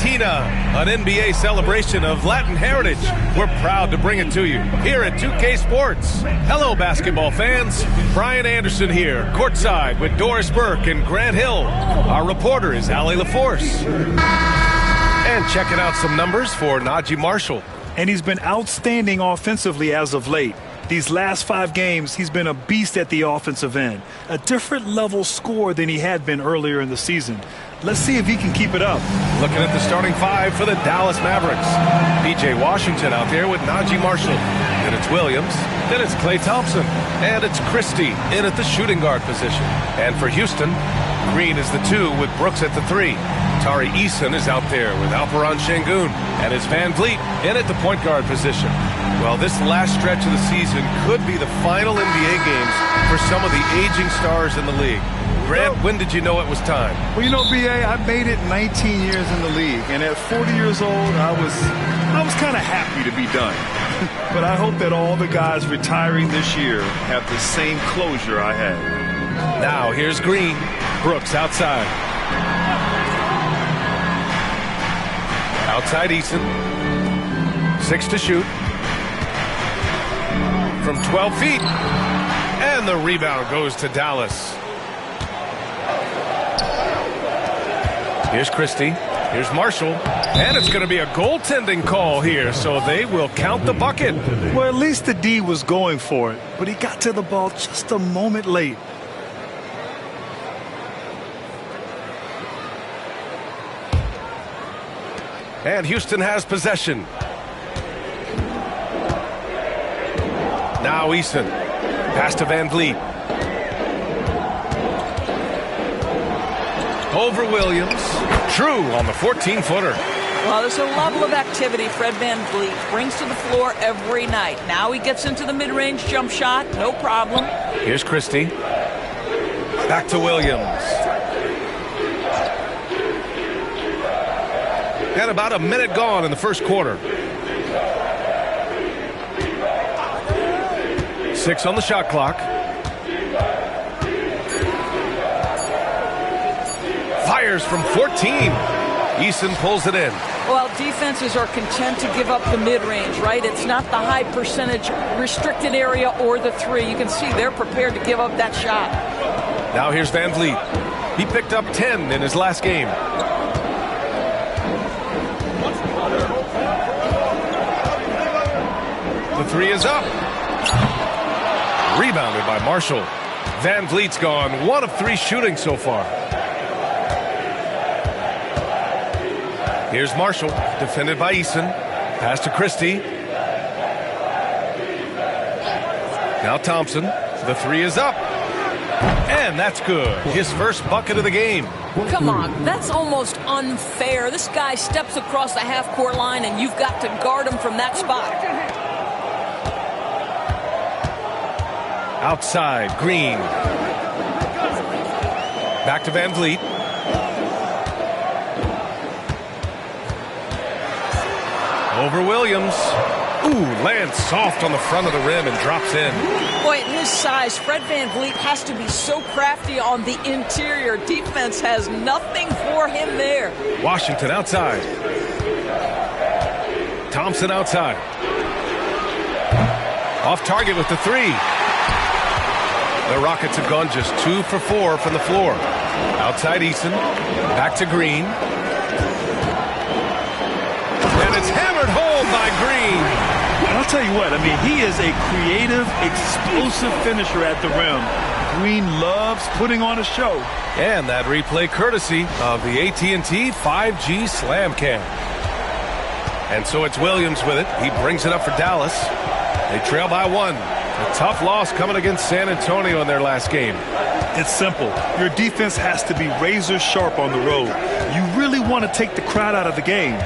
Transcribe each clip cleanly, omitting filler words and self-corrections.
Argentina, an NBA celebration of Latin heritage. We're proud to bring it to you here at 2K Sports. Hello, basketball fans. Brian Anderson here, courtside with Doris Burke and Grant Hill. Our reporter is Allie LaForce. And checking out some numbers for Najee Marshall. And he's been outstanding offensively as of late. These last 5 games, he's been a beast at the offensive end. A different level score than he had been earlier in the season. Let's see if he can keep it up. Looking at the starting 5 for the Dallas Mavericks. P.J. Washington out there with Najee Marshall. Then it's Williams. Then it's Klay Thompson. And it's Christie in at the shooting guard position. And for Houston, Green is the 2 with Brooks at the 3. Tari Eason is out there with Alperon Şengün. And it's Van Vliet in at the point guard position. Well, this last stretch of the season could be the final NBA games for some of the aging stars in the league. Grant, when did you know it was time? Well, you know, B.A., I made it 19 years in the league. And at 40 years old, I was kind of happy to be done. But I hope that all the guys retiring this year have the same closure I had. Now, here's Green. Brooks outside. Outside Eason. 6 to shoot. From 12 feet. And the rebound goes to Dallas. Here's Christie. Here's Marshall. And it's going to be a goaltending call here, so they will count the bucket. Well, at least the D was going for it, but he got to the ball just a moment late. And Houston has possession. Now Eason. Pass to Van Vliet. Over Williams. True on the 14-footer. Well, there's a level of activity Fred Van Vliet brings to the floor every night. Now he gets into the mid-range jump shot. No problem. Here's Christie. Back to Williams. Got about a minute gone in the first quarter. 6 on the shot clock. Fires from 14. Eason pulls it in. Well, defenses are content to give up the mid-range, right? It's not the high percentage restricted area or the 3. You can see they're prepared to give up that shot. Now here's Van Vliet. He picked up 10 in his last game. The 3 is up. Rebounded by Marshall. Van Vliet's gone 1 of 3 shooting so far. Here's Marshall, defended by Eason. Pass to Christie. Now Thompson. The 3 is up. And that's good. His first bucket of the game. Come on, that's almost unfair. This guy steps across the half-court line, and you've got to guard him from that spot. Outside, Green. Back to Van Vliet. Over Williams. Ooh, lands soft on the front of the rim and drops in. Boy, at his size, Fred Van Vliet has to be so crafty on the interior. Defense has nothing for him there. Washington outside. Thompson outside. Off target with the 3. The Rockets have gone just 2 for 4 from the floor. Outside Eason. Back to Green. And it's hammered home by Green. I'll tell you what, I mean, he is a creative, explosive finisher at the rim. Green loves putting on a show. And that replay courtesy of the AT&T 5G Slam Cam. And so it's Williams with it. He brings it up for Dallas. They trail by 1. A tough loss coming against San Antonio in their last game. It's simple. Your defense has to be razor sharp on the road. You really want to take the crowd out of the game.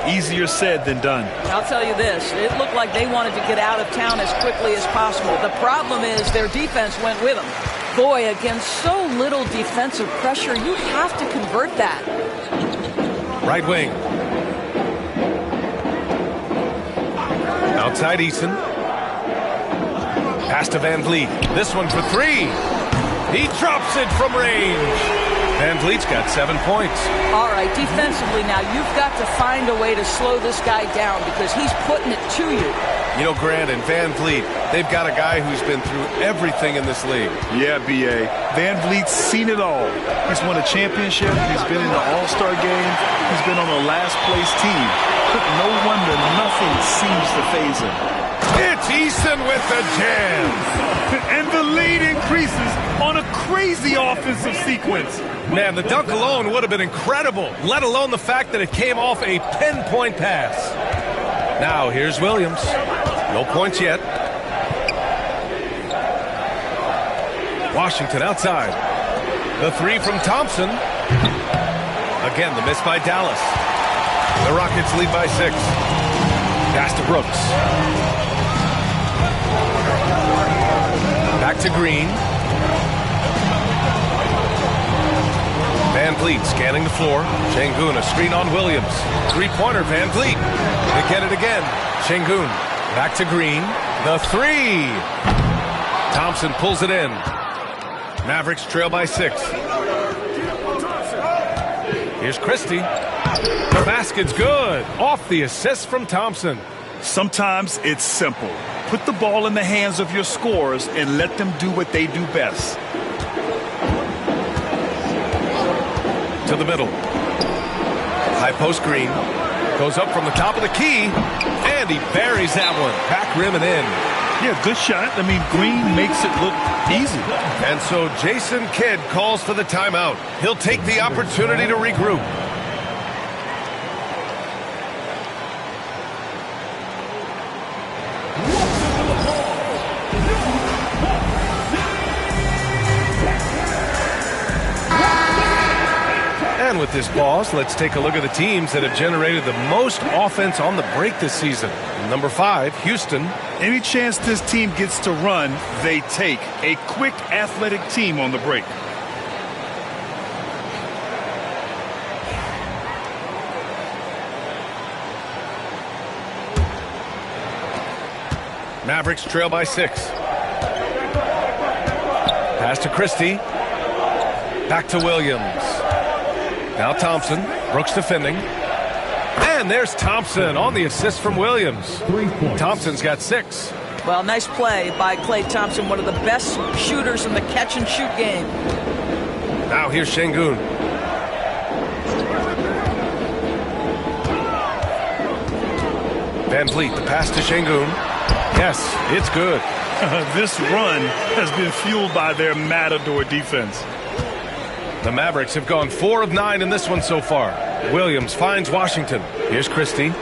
Easier said than done. I'll tell you this, it looked like they wanted to get out of town as quickly as possible. The problem is their defense went with them. Boy, against so little defensive pressure, you have to convert that. Right wing. Outside Eason. Pass to Van Vliet. This one for 3. He drops it from range. Van Vliet's got 7 points. All right, defensively now, you've got to find a way to slow this guy down because he's putting it to you. You know, Grant and Van Vliet, they've got a guy who's been through everything in this league. Yeah, B.A. Van Vliet's seen it all. He's won a championship. He's been in the All-Star game. He's been on a last-place team. No wonder nothing seems to faze him. It's Eason with the jam. And the lead increases on a crazy offensive sequence. Man, the dunk alone would have been incredible, let alone the fact that it came off a pinpoint pass. Now, here's Williams. No points yet. Washington outside. The three from Thompson. Again, the miss by Dallas. The Rockets lead by 6. Pass to Brooks. Back to Green. Van Vliet scanning the floor. Şengün, a screen on Williams. Three-pointer, Van Vliet. They get it again. Şengün back to Green. The three. Thompson pulls it in. Mavericks trail by 6. Here's Christie. The basket's good. Off the assist from Thompson. Sometimes it's simple. Put the ball in the hands of your scorers and let them do what they do best. To the middle. High post Green. Goes up from the top of the key. And he buries that one. Back rim and in. Yeah, good shot. I mean, Green makes it look easy. And so Jason Kidd calls for the timeout. He'll take the opportunity to regroup. And with this pause, let's take a look at the teams that have generated the most offense on the break this season. Number 5, Houston. Any chance this team gets to run, they take. A quick, athletic team on the break. Mavericks trail by 6. Pass to Christie. Back to Williams. Now Thompson. Brooks defending. And there's Thompson on the assist from Williams. Thompson's got 6. Well, nice play by Klay Thompson, one of the best shooters in the catch-and-shoot game. Now here's Şengün. Van Vliet, the pass to Şengün. Yes, it's good. This run has been fueled by their matador defense. The Mavericks have gone 4 of 9 in this one so far. Williams finds Washington. Here's Christie.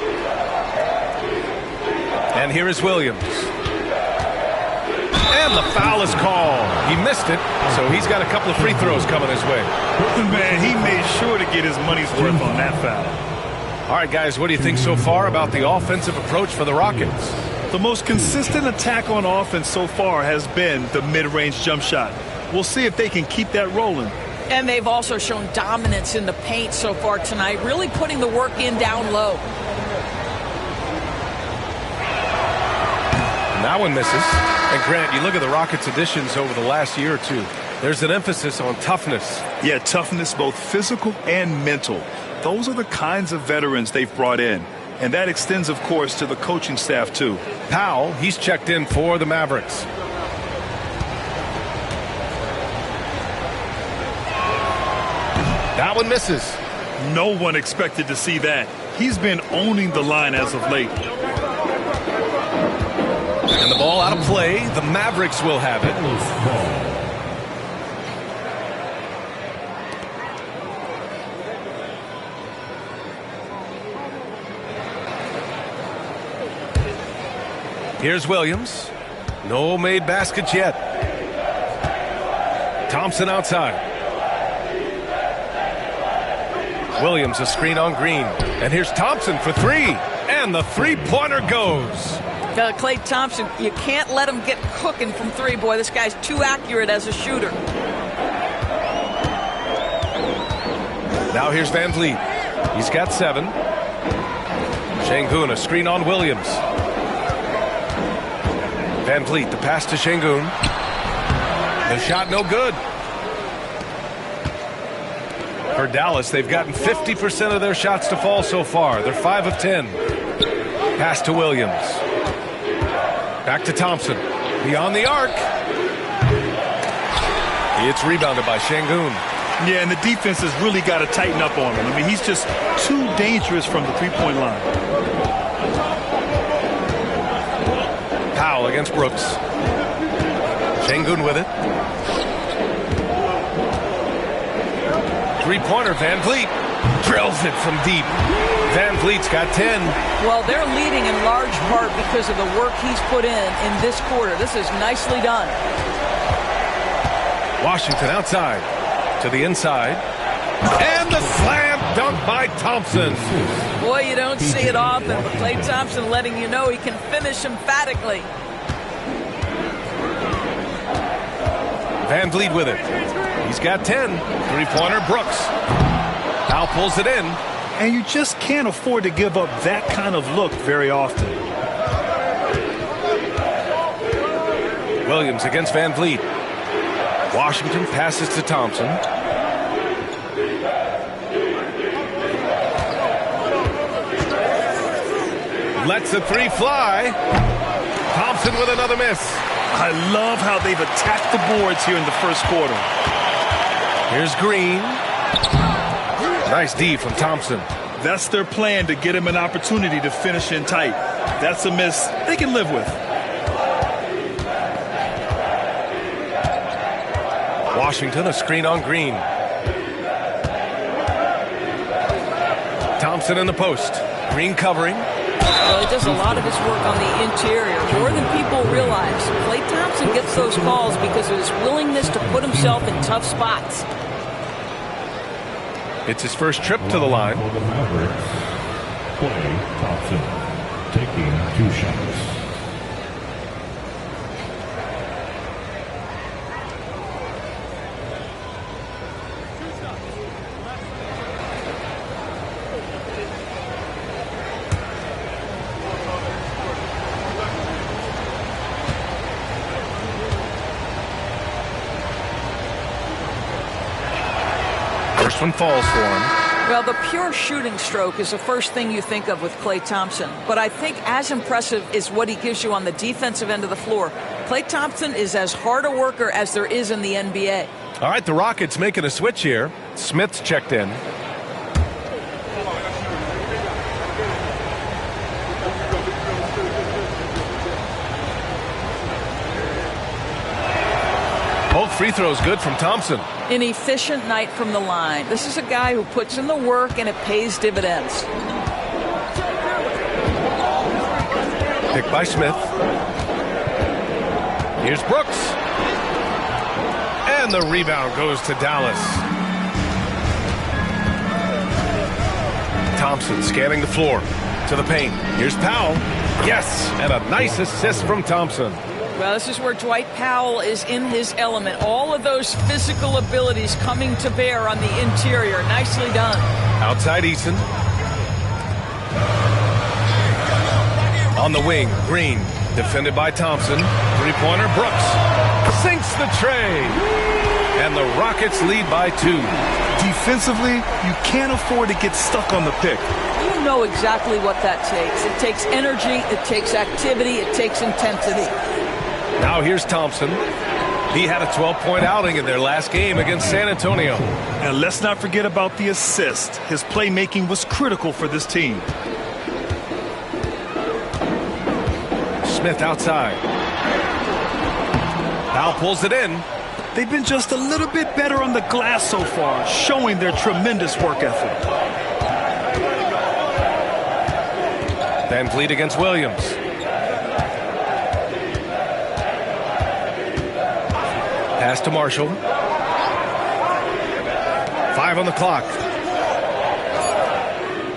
And here is Williams. And the foul is called. He missed it, so he's got a couple of free throws coming his way. Man, he made sure to get his money's worth on that foul. All right, guys, what do you think so far about the offensive approach for the Rockets? The most consistent attack on offense so far has been the mid-range jump shot. We'll see if they can keep that rolling. And they've also shown dominance in the paint so far tonight, really putting the work in down low. That one misses. And Grant, you look at the Rockets' additions over the last year or two. There's an emphasis on toughness. Yeah, toughness, both physical and mental. Those are the kinds of veterans they've brought in. And that extends, of course, to the coaching staff, too. Powell, he's checked in for the Mavericks. That one misses. No one expected to see that. He's been owning the line as of late. And the ball out of play. The Mavericks will have it. Here's Williams. No made baskets yet. Thompson outside. Williams, a screen on Green. And here's Thompson for 3. And the three-pointer goes. Klay Thompson, you can't let him get cooking from 3, boy. This guy's too accurate as a shooter. Now here's Van Vliet. He's got 7. Şengün, a screen on Williams. Van Vliet, the pass to Şengün. The shot no good. For Dallas, they've gotten 50% of their shots to fall so far. They're 5 of 10. Pass to Williams. Back to Thompson. Beyond the arc. It's rebounded by Şengün. Yeah, and the defense has really got to tighten up on him. I mean, he's just too dangerous from the three-point line. Powell against Brooks. Şengün with it. Three-pointer, Van Vliet drills it from deep. Van Vliet's got 10. Well, they're leading in large part because of the work he's put in this quarter. This is nicely done. Washington outside to the inside. And the slam dunk by Thompson. Boy, you don't see it often, but Klay Thompson letting you know he can finish emphatically. Van Vliet with it. He's got 10. Three-pointer, Brooks. Powell pulls it in. And you just can't afford to give up that kind of look very often. Williams against Van Vliet. Washington passes to Thompson. Lets the three fly. Thompson with another miss. I love how they've attacked the boards here in the first quarter. Here's Green. Nice D from Thompson. That's their plan, to get him an opportunity to finish in tight. That's a miss they can live with. Washington, a screen on Green. Thompson in the post. Green covering. Well, he does a lot of his work on the interior, more than people realize. Klay Thompson gets those calls because of his willingness to put himself in tough spots. It's his first trip to the line. For the Mavericks, Klay Thompson taking 2 shots. First one falls for him. Well, the pure shooting stroke is the first thing you think of with Klay Thompson. But I think as impressive is what he gives you on the defensive end of the floor. Klay Thompson is as hard a worker as there is in the NBA. All right, the Rockets making a switch here. Smith's checked in. Both free throws good from Thompson. An efficient night from the line. This is a guy who puts in the work and it pays dividends. Picked by Smith. Here's Brooks. And the rebound goes to Dallas. Thompson scanning the floor to the paint. Here's Powell. Yes, and a nice assist from Thompson. Well, this is where Dwight Powell is in his element. All of those physical abilities coming to bear on the interior. Nicely done. Outside Eason. On the wing, Green. Defended by Thompson. Three-pointer, Brooks. Sinks the tray. And the Rockets lead by 2. Defensively, you can't afford to get stuck on the pick. You know exactly what that takes. It takes energy, it takes activity, it takes intensity. Now here's Thompson. He had a 12-point outing in their last game against San Antonio. And let's not forget about the assist. His playmaking was critical for this team. Smith outside. Powell pulls it in. They've been just a little bit better on the glass so far, showing their tremendous work ethic. Van Vliet against Williams. Pass to Marshall. 5 on the clock.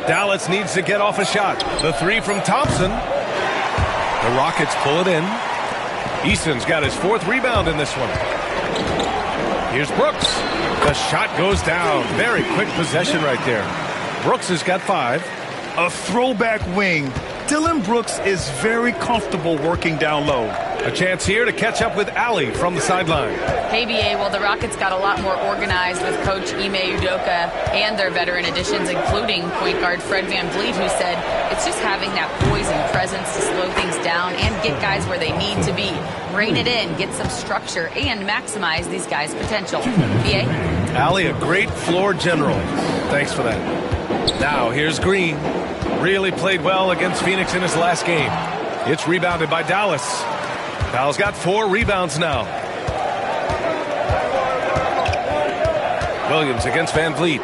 Dallas needs to get off a shot. The three from Thompson. The Rockets pull it in. Easton's got his 4th rebound in this one. Here's Brooks. The shot goes down. Very quick possession right there. Brooks has got 5. A throwback wing. Dillon Brooks is very comfortable working down low. A chance here to catch up with Allie from the sideline. Hey, BA, well, the Rockets got a lot more organized with Coach Ime Udoka and their veteran additions, including point guard Fred VanVleet, who said it's just having that poise and presence to slow things down and get guys where they need to be. Rein it in, get some structure, and maximize these guys' potential. BA? Allie, a great floor general. Thanks for that. Now, here's Green. Really played well against Phoenix in his last game. It's rebounded by Dallas. Dallas got 4 rebounds now. Williams against VanVleet.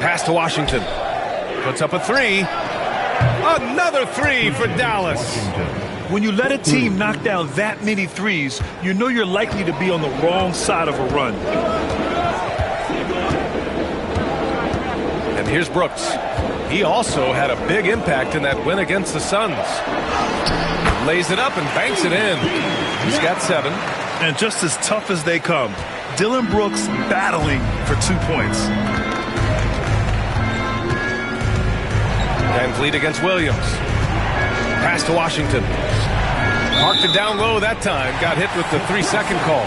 Pass to Washington. Puts up a 3. Another 3 for Dallas. When you let a team knock down that many threes, you know you're likely to be on the wrong side of a run. And here's Brooks. He also had a big impact in that win against the Suns. Lays it up and banks it in. He's got 7. And just as tough as they come, Dillon Brooks battling for 2 points. VanVleet against Williams. Pass to Washington. Marked it down low that time. Got hit with the 3-second call.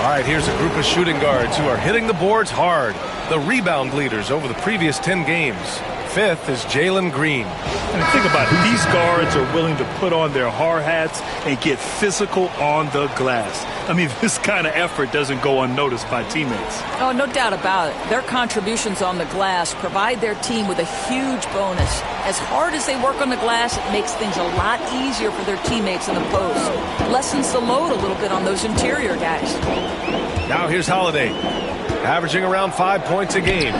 All right, here's a group of shooting guards who are hitting the boards hard. The rebound leaders over the previous 10 games. 5th is Jalen Green. And think about it. These guards are willing to put on their hard hats and get physical on the glass. I mean, this kind of effort doesn't go unnoticed by teammates. Oh, no doubt about it. Their contributions on the glass provide their team with a huge bonus. As hard as they work on the glass, it makes things a lot easier for their teammates in the post. Lessens the load a little bit on those interior guys. Now here's Holiday, averaging around 5 points a game.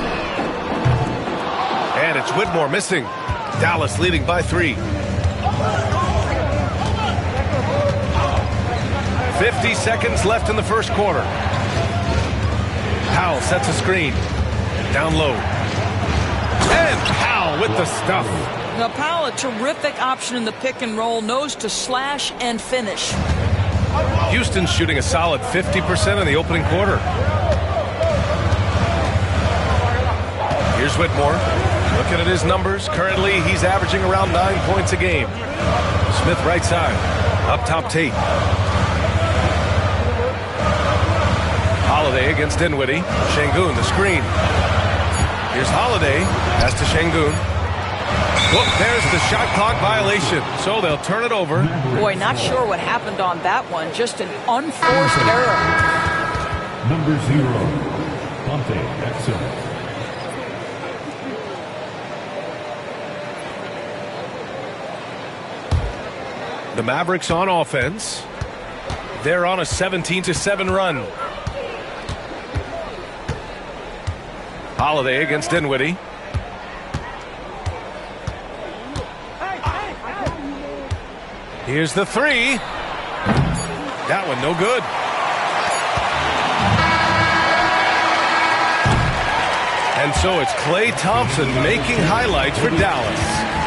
And it's Whitmore missing. Dallas leading by 3. 50 seconds left in the first quarter. Powell sets a screen. Down low. And Powell with the stuff. Now, Powell, a terrific option in the pick and roll, knows to slash and finish. Houston's shooting a solid 50% in the opening quarter. Here's Whitmore. Looking at his numbers, currently he's averaging around 9 points a game. Smith right side. Up top Tate. Holiday against Dinwiddie. Şengün the screen. Here's Holiday. Pass to Şengün. Well, there's the shot clock violation. So they'll turn it over. Boy, not sure what happened on that one. Just an unforced error. Number 0, Dante Exum. The Mavericks on offense. They're on a 17-7 run. Holiday against Dinwiddie. Here's the 3. That one no good. And so it's Klay Thompson making highlights for Dallas.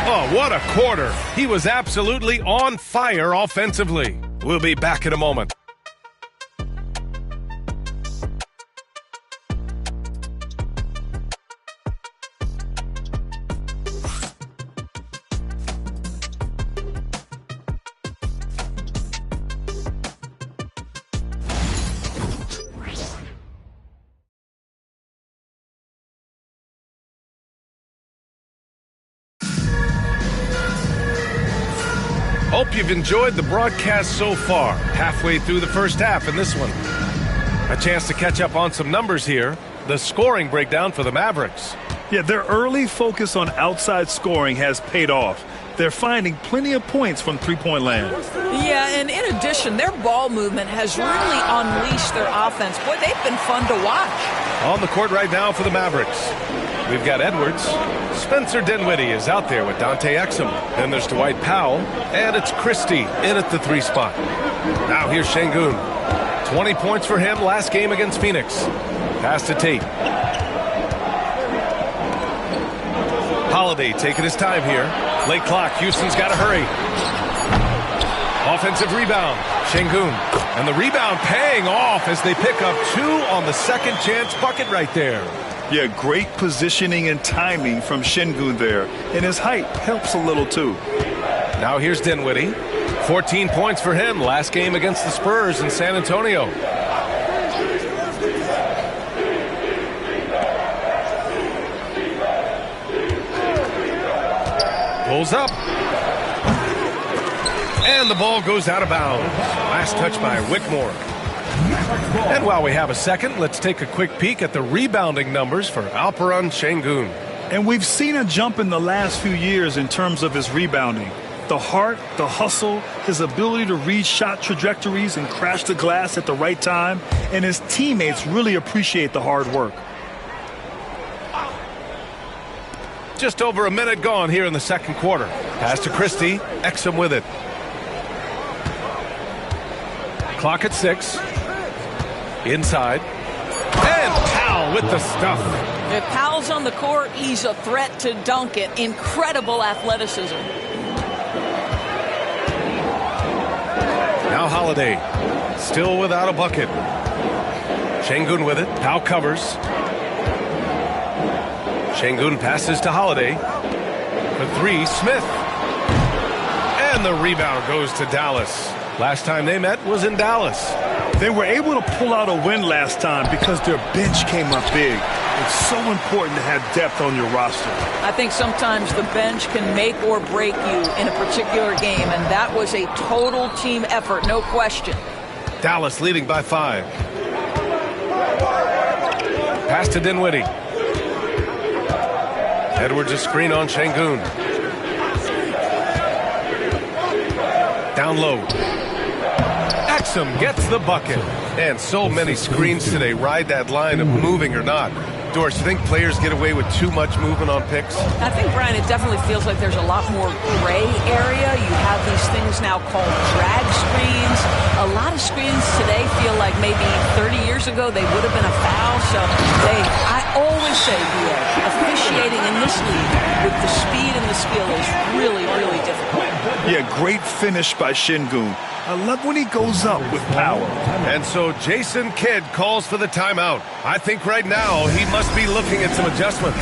Oh, what a quarter. He was absolutely on fire offensively. We'll be back in a moment. Hope you've enjoyed the broadcast so far. Halfway through the first half in this one. A chance to catch up on some numbers here. The scoring breakdown for the Mavericks. Yeah, their early focus on outside scoring has paid off. They're finding plenty of points from three-point land. Yeah, and in addition, their ball movement has really unleashed their offense. Boy, they've been fun to watch. On the court right now for the Mavericks, we've got Edwards. Spencer Dinwiddie is out there with Dante Exum. Then there's Dwight Powell. And it's Christie in at the 3 spot. Now here's Şengün. 20 points for him last game against Phoenix. Pass to Tate. Holiday taking his time here. Late clock. Houston's got to hurry. Offensive rebound. Şengün. And the rebound paying off as they pick up 2 on the second chance bucket right there. Yeah, great positioning and timing from Şengün there. And his height helps a little too. Now here's Dinwiddie. 14 points for him last game against the Spurs in San Antonio. Pulls up. And the ball goes out of bounds. Last touch by Whitmore. And while we have a second, let's take a quick peek at the rebounding numbers for Alperen Şengün. And we've seen a jump in the last few years in terms of his rebounding. The heart, the hustle, his ability to read shot trajectories and crash the glass at the right time, and his teammates really appreciate the hard work. Just over a minute gone here in the second quarter. Pass to Christie. Exum with it. Clock at 6. Inside. And Powell with the stuff. If Powell's on the court, he's a threat to dunk it. Incredible athleticism. Now Holiday. Still without a bucket. Şengün with it. Powell covers. Şengün passes to Holiday. For 3, Smith. And the rebound goes to Dallas. Last time they met was in Dallas. They were able to pull out a win last time because their bench came up big. It's so important to have depth on your roster. I think sometimes the bench can make or break you in a particular game, and that was a total team effort, no question. Dallas leading by 5. Pass to Dinwiddie. Edwards a screen on Şengün. Down low. Exum gets the bucket. And so many screens today ride that line of moving or not. Doris, you think players get away with too much movement on picks? I think, Brian, it definitely feels like there's a lot more gray area. You have these things now called drag screens. A lot of screens today feel like maybe 30 years ago they would have been a foul. So, I always say, officiating in this league with the speed and the skill is really, really difficult. Yeah, great finish by Şengün. I love when he goes up with power. And so Jason Kidd calls for the timeout. I think right now he must be looking at some adjustments.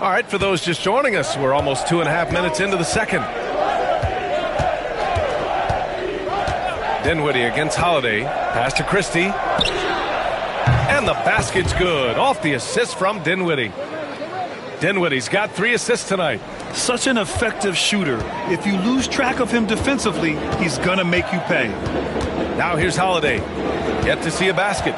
All right, for those just joining us, we're almost 2.5 minutes into the second. Dinwiddie against Holiday. Pass to Christie. And the basket's good. Off the assist from Dinwiddie. Dinwiddie's got 3 assists tonight. Such an effective shooter. If you lose track of him defensively, he's going to make you pay. Now here's Holiday. Yet to see a basket.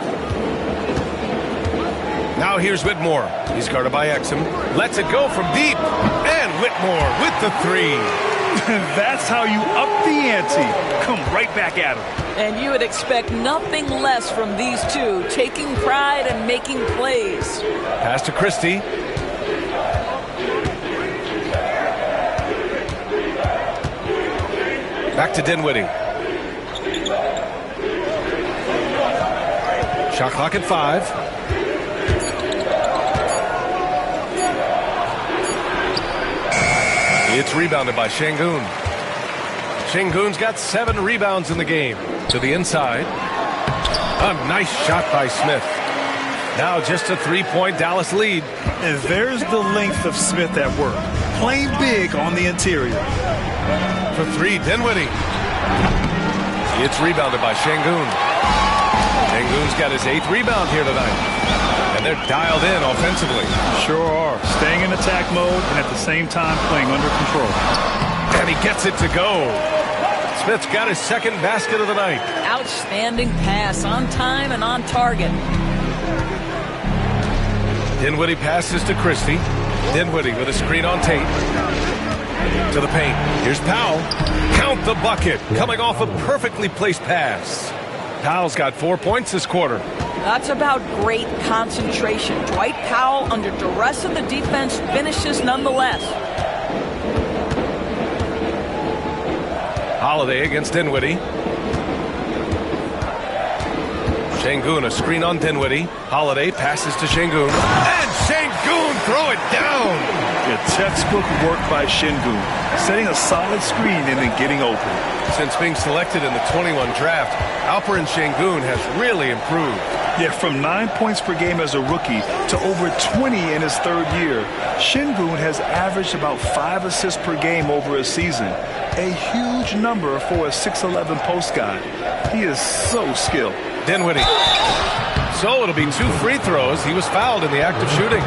Now here's Whitmore. He's guarded by Exum. Lets it go from deep. And Whitmore with the 3. That's how you up the ante. Come right back at him. And you would expect nothing less from these two, taking pride and making plays. Pass to Christie. Back to Dinwiddie. Shot clock at 5. It's rebounded by Şengün. Şengün's got 7 rebounds in the game. To the inside. A nice shot by Smith. Now just a 3-point Dallas lead. And there's the length of Smith at work. Playing big on the interior. For 3, Dinwiddie. It's rebounded by Şengün. Şengün's got his 8th rebound here tonight. And they're dialed in offensively. Sure are. Staying in attack mode and at the same time playing under control. And he gets it to go. Smith's got his 2nd basket of the night. Outstanding pass, on time and on target. Dinwiddie passes to Christie. Dinwiddie with a screen on Tate. To the paint. Here's Powell. Count the bucket. Coming off a perfectly placed pass. Powell's got 4 points this quarter. That's about great concentration. Dwight Powell, under duress of the defense, finishes nonetheless. Holiday against Dinwiddie. Şengün, a screen on Dinwiddie. Holiday passes to Şengün. And Şengün throw it down. Yeah, textbook work by Şengün. Setting a solid screen and then getting open. Since being selected in the 21 draft, Alperen Şengün has really improved. Yeah, from 9 points per game as a rookie to over 20 in his third year. Şengün has averaged about 5 assists per game over a season. A huge number for a 6'11 post guy. He is so skilled. Dinwiddie. So it'll be 2 free throws. He was fouled in the act of shooting.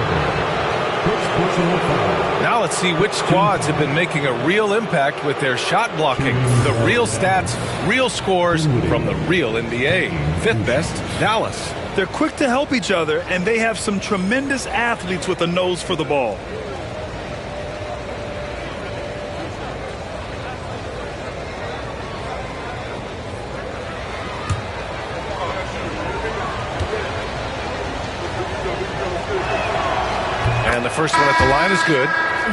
Now let's see which squads have been making a real impact with their shot blocking. The real stats, real scores from the real NBA. 5th best, Dallas. They're quick to help each other, and they have some tremendous athletes with a nose for the ball. And the first one at the line is good.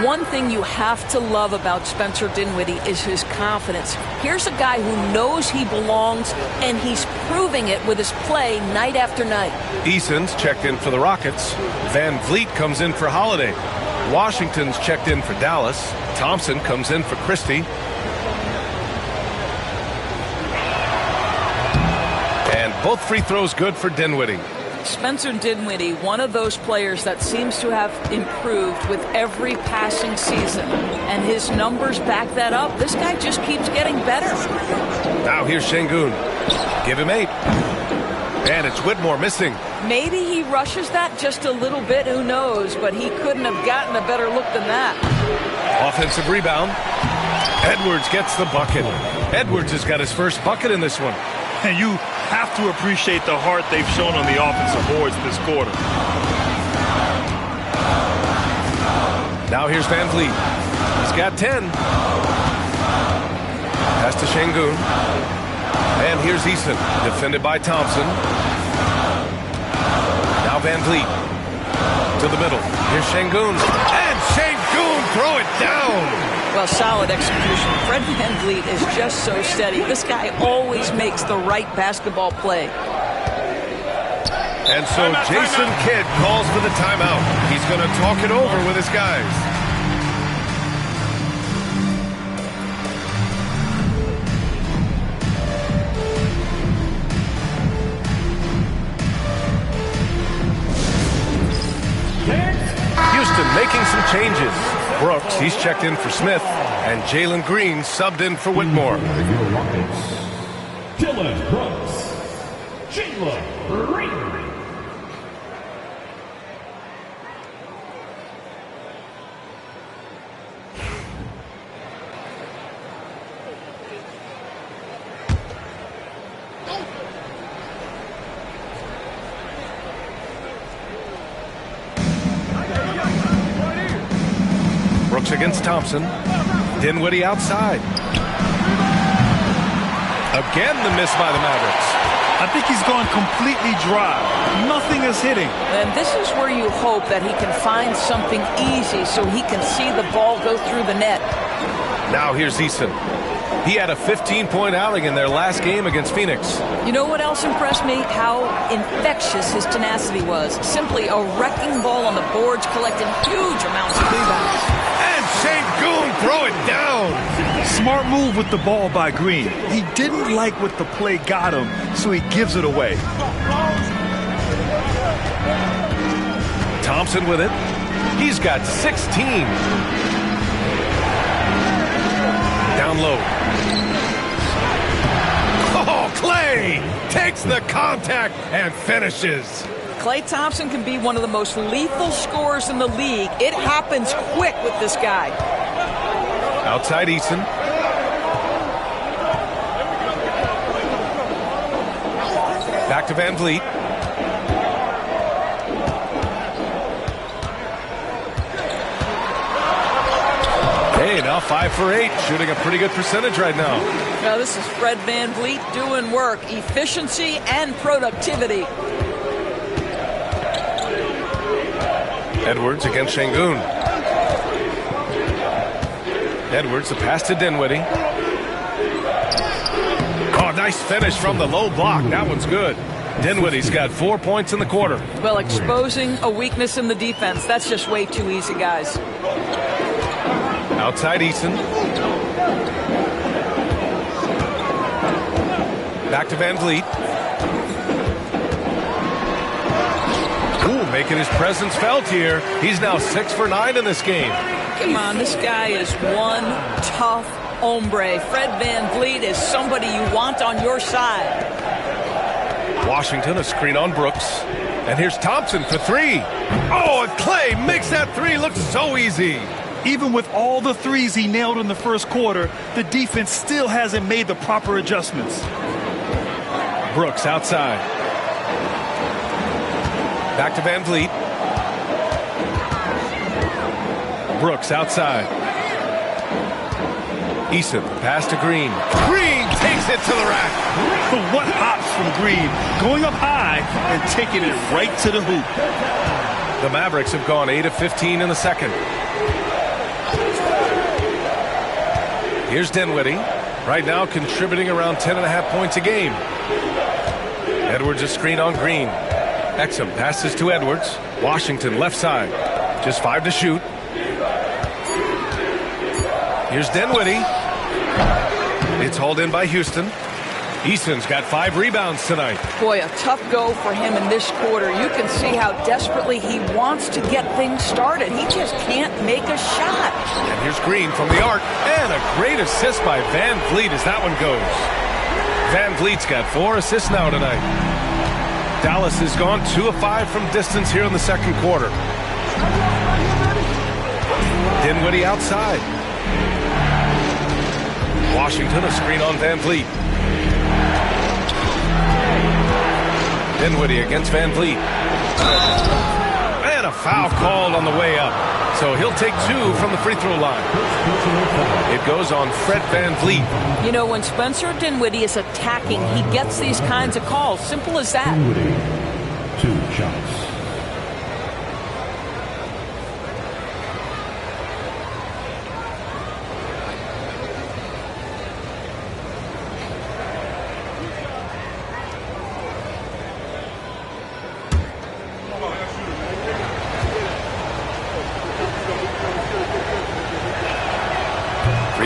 One thing you have to love about Spencer Dinwiddie is his confidence. Here's a guy who knows he belongs, and he's proving it with his play night after night. Eason's checked in for the Rockets. Van Vliet comes in for Holiday. Washington's checked in for Dallas. Thompson comes in for Christie. And both free throws good for Dinwiddie. Spencer Dinwiddie, one of those players that seems to have improved with every passing season. And his numbers back that up. This guy just keeps getting better. Now here's Şengün. Give him 8. And it's Whitmore missing. Maybe he rushes that just a little bit, who knows, but he couldn't have gotten a better look than that. Offensive rebound. Edwards gets the bucket. Edwards has got his first bucket in this one. And you have to appreciate the heart they've shown on the offensive boards this quarter. Now here's Van Vliet. He's got 10. Pass to Şengün. And here's Eason, defended by Thompson. Now Van Vliet to the middle. Here's Şengün. And Şengün throw it down. Well, solid execution. Fred VanVleet is just so steady. This guy always makes the right basketball play. And so Jason Kidd calls for the timeout. He's going to talk it over with his guys. Houston making some changes. Brooks, he's checked in for Smith, and Jalen Green subbed in for Whitmore. Dylan Brooks, Jalen Green. Brooks against Thompson. Dinwiddie outside. Again, the miss by the Mavericks. I think he's gone completely dry. Nothing is hitting. And this is where you hope that he can find something easy so he can see the ball go through the net. Now here's Eason. He had a 15-point outing in their last game against Phoenix. You know what else impressed me? How infectious his tenacity was. Simply a wrecking ball on the boards, collecting huge amounts of rebounds. And Şengün throw it down. Smart move with the ball by Green. He didn't like what the play got him, so he gives it away. Thompson with it. He's got 16. Down low. Oh, Klay takes the contact and finishes. Klay Thompson can be one of the most lethal scorers in the league. It happens quick with this guy. Outside Eason. Back to Van Vliet. Hey, now 5 for 8, shooting a pretty good percentage right now. Now this is Fred VanVleet doing work, efficiency and productivity. Edwards against Şengün. Edwards, the pass to Dinwiddie. Oh, nice finish from the low block. That one's good. Dinwiddie's got 4 points in the quarter. Well, exposing a weakness in the defense, that's just way too easy, guys. Outside Eason. Back to Van Vliet. Ooh, making his presence felt here. He's now 6 for 9 in this game. Come on, this guy is one tough hombre. Fred Van Vliet is somebody you want on your side. Washington, a screen on Brooks. And here's Thompson for 3. Oh, and Clay makes that 3 look so easy. Even with all the threes he nailed in the first quarter, the defense still hasn't made the proper adjustments. Brooks outside. Back to Van Vliet. Brooks outside. Eason, pass to Green. Green takes it to the rack. What hops from Green, going up high and taking it right to the hoop. The Mavericks have gone 8 of 15 in the second. Here's Dinwiddie, right now contributing around 10.5 points a game. Edwards a screen on Green. Exum passes to Edwards. Washington left side. Just 5 to shoot. Here's Dinwiddie. It's hauled in by Houston. Easton's got 5 rebounds tonight. Boy, a tough go for him in this quarter. You can see how desperately he wants to get things started. He just can't make a shot. And here's Green from the arc. And a great assist by Van Vliet as that one goes. Van Vliet's got 4 assists now tonight. Dallas has gone 2 of 5 from distance here in the second quarter. Dinwiddie outside. Washington, a screen on Van Vliet. Dinwiddie against Van Vliet. And a foul called on the way up. So he'll take 2 from the free throw line. It goes on Fred Van Vliet. You know, when Spencer Dinwiddie is attacking, he gets these kinds of calls. Simple as that. Dinwiddie, 2 shots.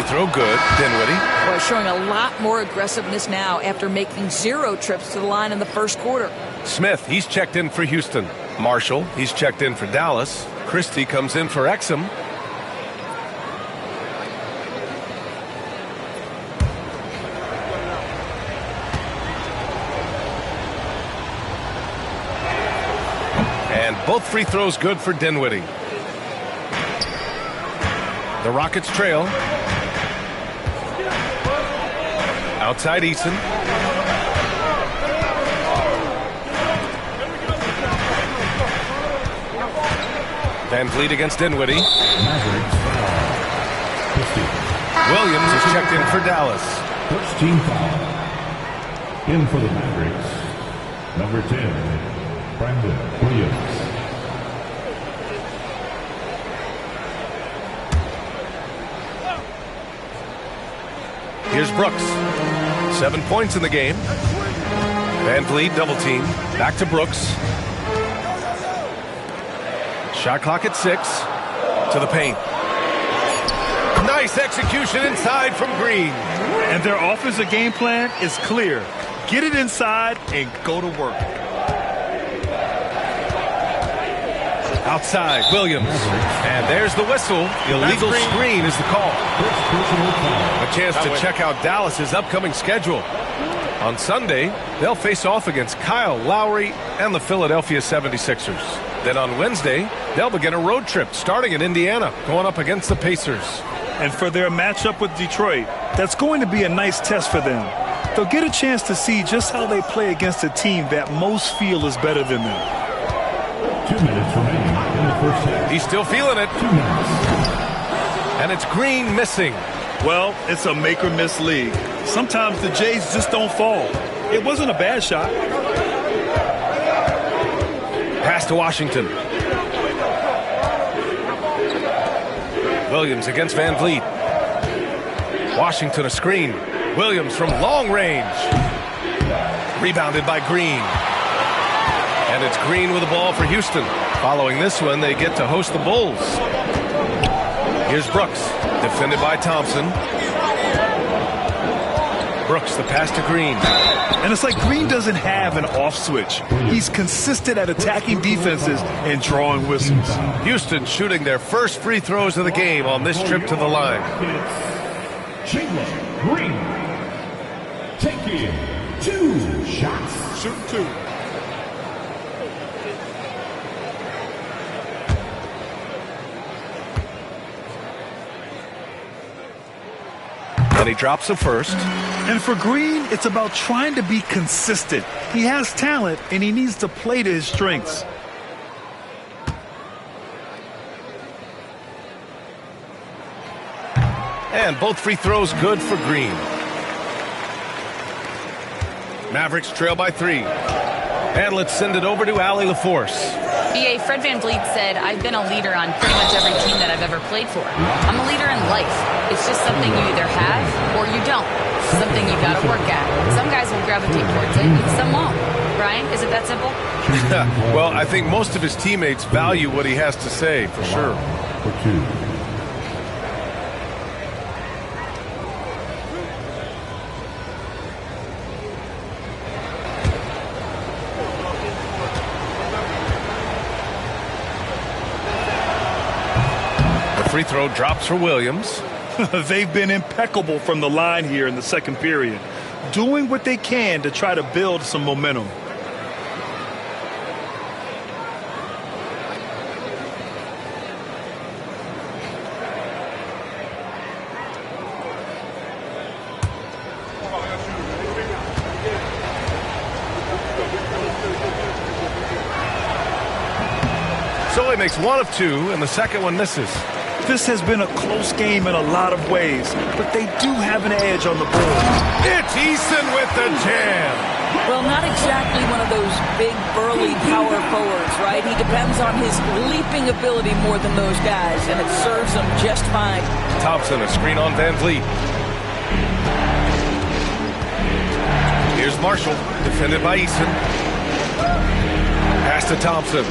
Throw good, Dinwiddie. Boy, showing a lot more aggressiveness now after making 0 trips to the line in the first quarter. Smith, he's checked in for Houston. Marshall, he's checked in for Dallas. Christie comes in for Exum. And both free throws good for Dinwiddie. The Rockets trail. Outside Eason. Van Vliet against Dinwiddie. Williams is checked in for Dallas. First team foul. In for the Mavericks, number 10, Brandon Williams. Here's Brooks. 7 points in the game. Van Vliet double team. Back to Brooks. Shot clock at 6. To the paint. Nice execution inside from Green. And their offensive game plan is clear. Get it inside and go to work. Outside, Williams. And there's the whistle. Illegal screen is the call. A chance to check out Dallas's upcoming schedule. On Sunday, they'll face off against Kyle Lowry and the Philadelphia 76ers. Then on Wednesday, they'll begin a road trip starting in Indiana, going up against the Pacers. And for their matchup with Detroit, that's going to be a nice test for them. They'll get a chance to see just how they play against a team that most feel is better than them. 2 minutes remaining in the first half. He's still feeling it. 2 minutes. And it's Green missing. Well, it's a make-or-miss league. Sometimes the Jays just don't fall. It wasn't a bad shot. Pass to Washington. Williams against Van Vliet. Washington a screen. Williams from long range. Rebounded by Green. And it's Green with the ball for Houston. Following this one, they get to host the Bulls. Here's Brooks, defended by Thompson. Brooks, the pass to Green. And it's like Green doesn't have an off switch. He's consistent at attacking defenses and drawing whistles. Houston shooting their first free throws of the game on this trip to the line. Chandler Green taking 2 shots. Shoot 2. And he drops the first. And for Green, it's about trying to be consistent. He has talent, and he needs to play to his strengths. And both free throws good for Green. Mavericks trail by 3. And let's send it over to Allie LaForce. BA, Fred VanVleet said, I've been a leader on pretty much every team that I've ever played for. I'm a leader in life. It's just something you either have or you don't. Something you got to work at. Some guys will gravitate towards it, and some won't. Brian, is it that simple? Well, I think most of his teammates value what he has to say, for sure. For 2. Free throw drops for Williams. They've been impeccable from the line here in the second period, doing what they can to try to build some momentum. So he makes 1 of 2, and the second one misses. This has been a close game in a lot of ways, but they do have an edge on the board. It's Eason with the jam. Well, not exactly one of those big, burly power forwards, right? He depends on his leaping ability more than those guys, and it serves him just fine. Thompson, a screen on VanVleet. Here's Marshall, defended by Eason. Pass to Thompson.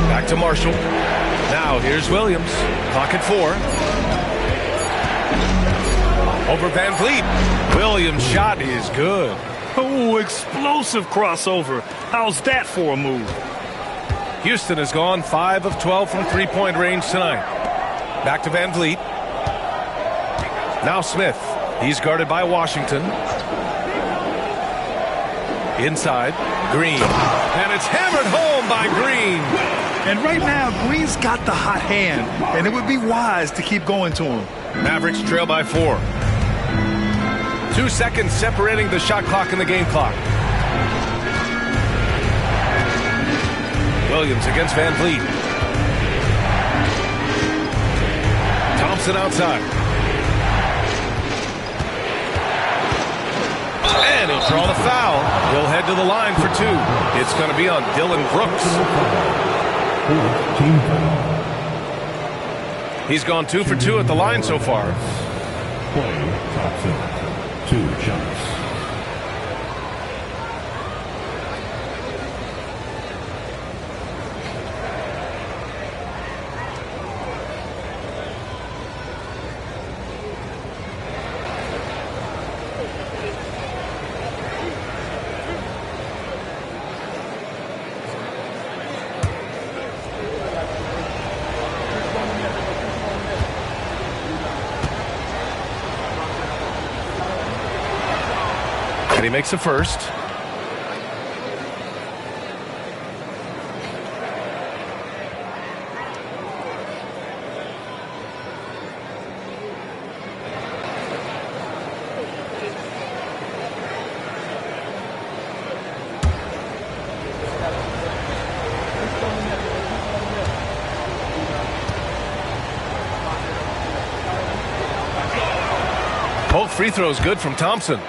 Back to Marshall. Now here's Williams. Clock at 4. Over VanVleet. Williams' shot is good. Oh, explosive crossover. How's that for a move? Houston has gone 5 of 12 from three-point range tonight. Back to VanVleet. Now Smith. He's guarded by Washington. Inside. Green. And it's hammered home by Green. And right now, Green's got the hot hand, and it would be wise to keep going to him. Mavericks trail by 4. 2 seconds separating the shot clock and the game clock. Williams against VanVleet. Thompson outside. And he'll draw the foul. He'll head to the line for 2. It's going to be on Dylan Brooks. Team foul. He's gone 2 for 2 at the line so far. Play Thompson. 2 shots. And he makes the first. Both free throws good from Thompson.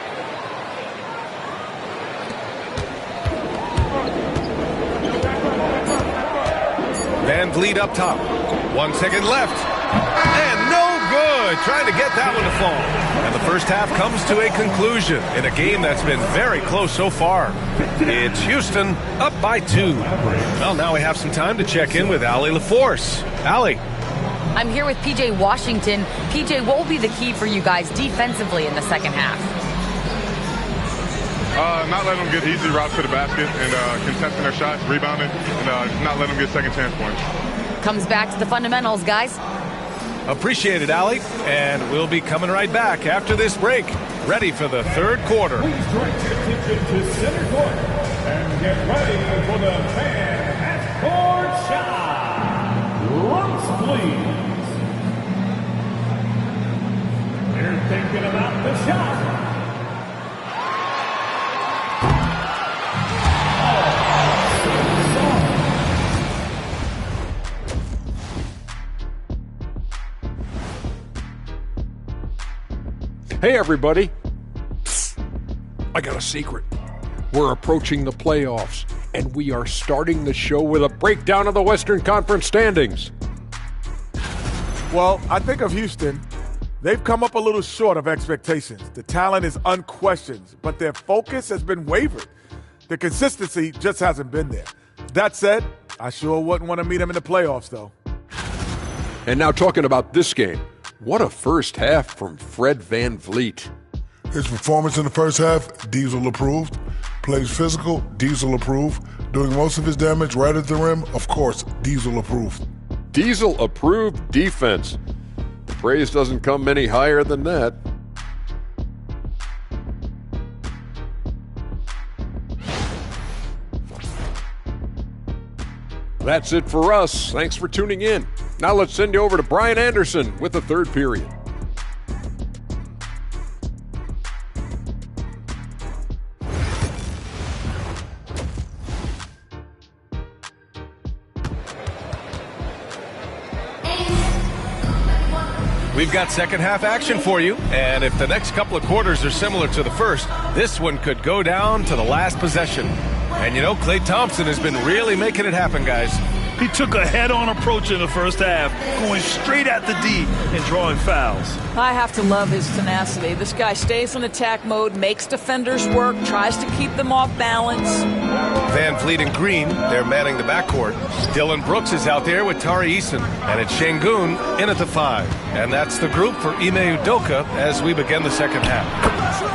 VanVleet up top. 1 second left. And no good. boy, trying to get that one to fall. And the first half comes to a conclusion in a game that's been very close so far. It's Houston up by 2. Well, now we have some time to check in with Allie LaForce. Allie. I'm here with PJ Washington. PJ, what will be the key for you guys defensively in the second half? Not letting them get easy routes to the basket and contesting their shots, rebounding, and not letting them get second chance points. Comes back to the fundamentals, guys. Appreciate it, Allie. And we'll be coming right back after this break. Ready for the third quarter. Please direct your attention to center court and get ready for the fan half-court shot. Brooks, please. They're thinking about the shot. Hey, everybody. Psst. I got a secret. We're approaching the playoffs, and we are starting the show with a breakdown of the Western Conference standings. Well, I think of Houston. They've come up a little short of expectations. The talent is unquestioned, but their focus has been wavered. The consistency just hasn't been there. That said, I sure wouldn't want to meet them in the playoffs, though. And now talking about this game. What a first half from Fred VanVleet. His performance in the first half, Diesel approved. Plays physical, Diesel approved. Doing most of his damage right at the rim, of course, Diesel approved. Diesel approved defense. The praise doesn't come any higher than that. That's it for us. Thanks for tuning in. Now let's send you over to Brian Anderson with the third period. We've got second half action for you, and if the next couple of quarters are similar to the first, this one could go down to the last possession. And you know, Klay Thompson has been really making it happen, guys. He took a head-on approach in the first half, going straight at the D and drawing fouls. I have to love his tenacity. This guy stays in attack mode, makes defenders work, tries to keep them off balance. VanVleet and Green, they're manning the backcourt. Dylan Brooks is out there with Tari Eason, and it's Şengün in at the 5. And that's the group for Ime Udoka as we begin the second half.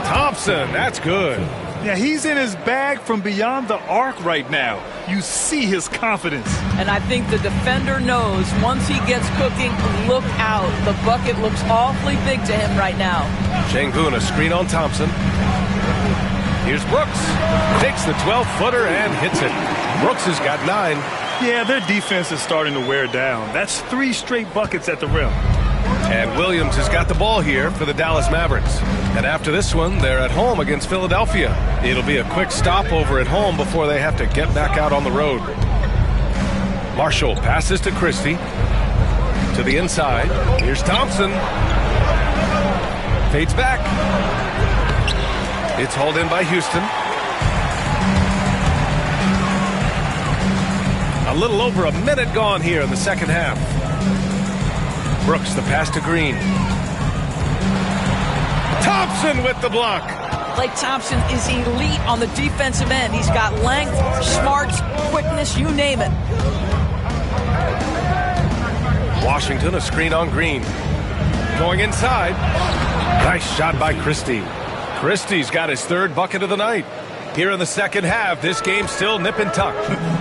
Thompson, that's good. Yeah, he's in his bag from beyond the arc right now. You see his confidence. And I think the defender knows once he gets cooking, look out. The bucket looks awfully big to him right now. Şengün, a screen on Thompson. Here's Brooks. Takes the 12-footer and hits it. Brooks has got 9. Yeah, their defense is starting to wear down. That's 3 straight buckets at the rim. And Williams has got the ball here for the Dallas Mavericks. And after this one, they're at home against Philadelphia. It'll be a quick stopover at home before they have to get back out on the road. Marshall passes to Christie. To the inside. Here's Thompson. Fades back. It's hauled in by Houston. A little over a minute gone here in the second half. Brooks, the pass to Green. Thompson with the block. Klay Thompson is elite on the defensive end. He's got length, smarts, quickness, you name it. Washington, a screen on Green. Going inside. Nice shot by Christie. Christie's got his 3rd bucket of the night. Here in the second half, this game's still nip and tuck.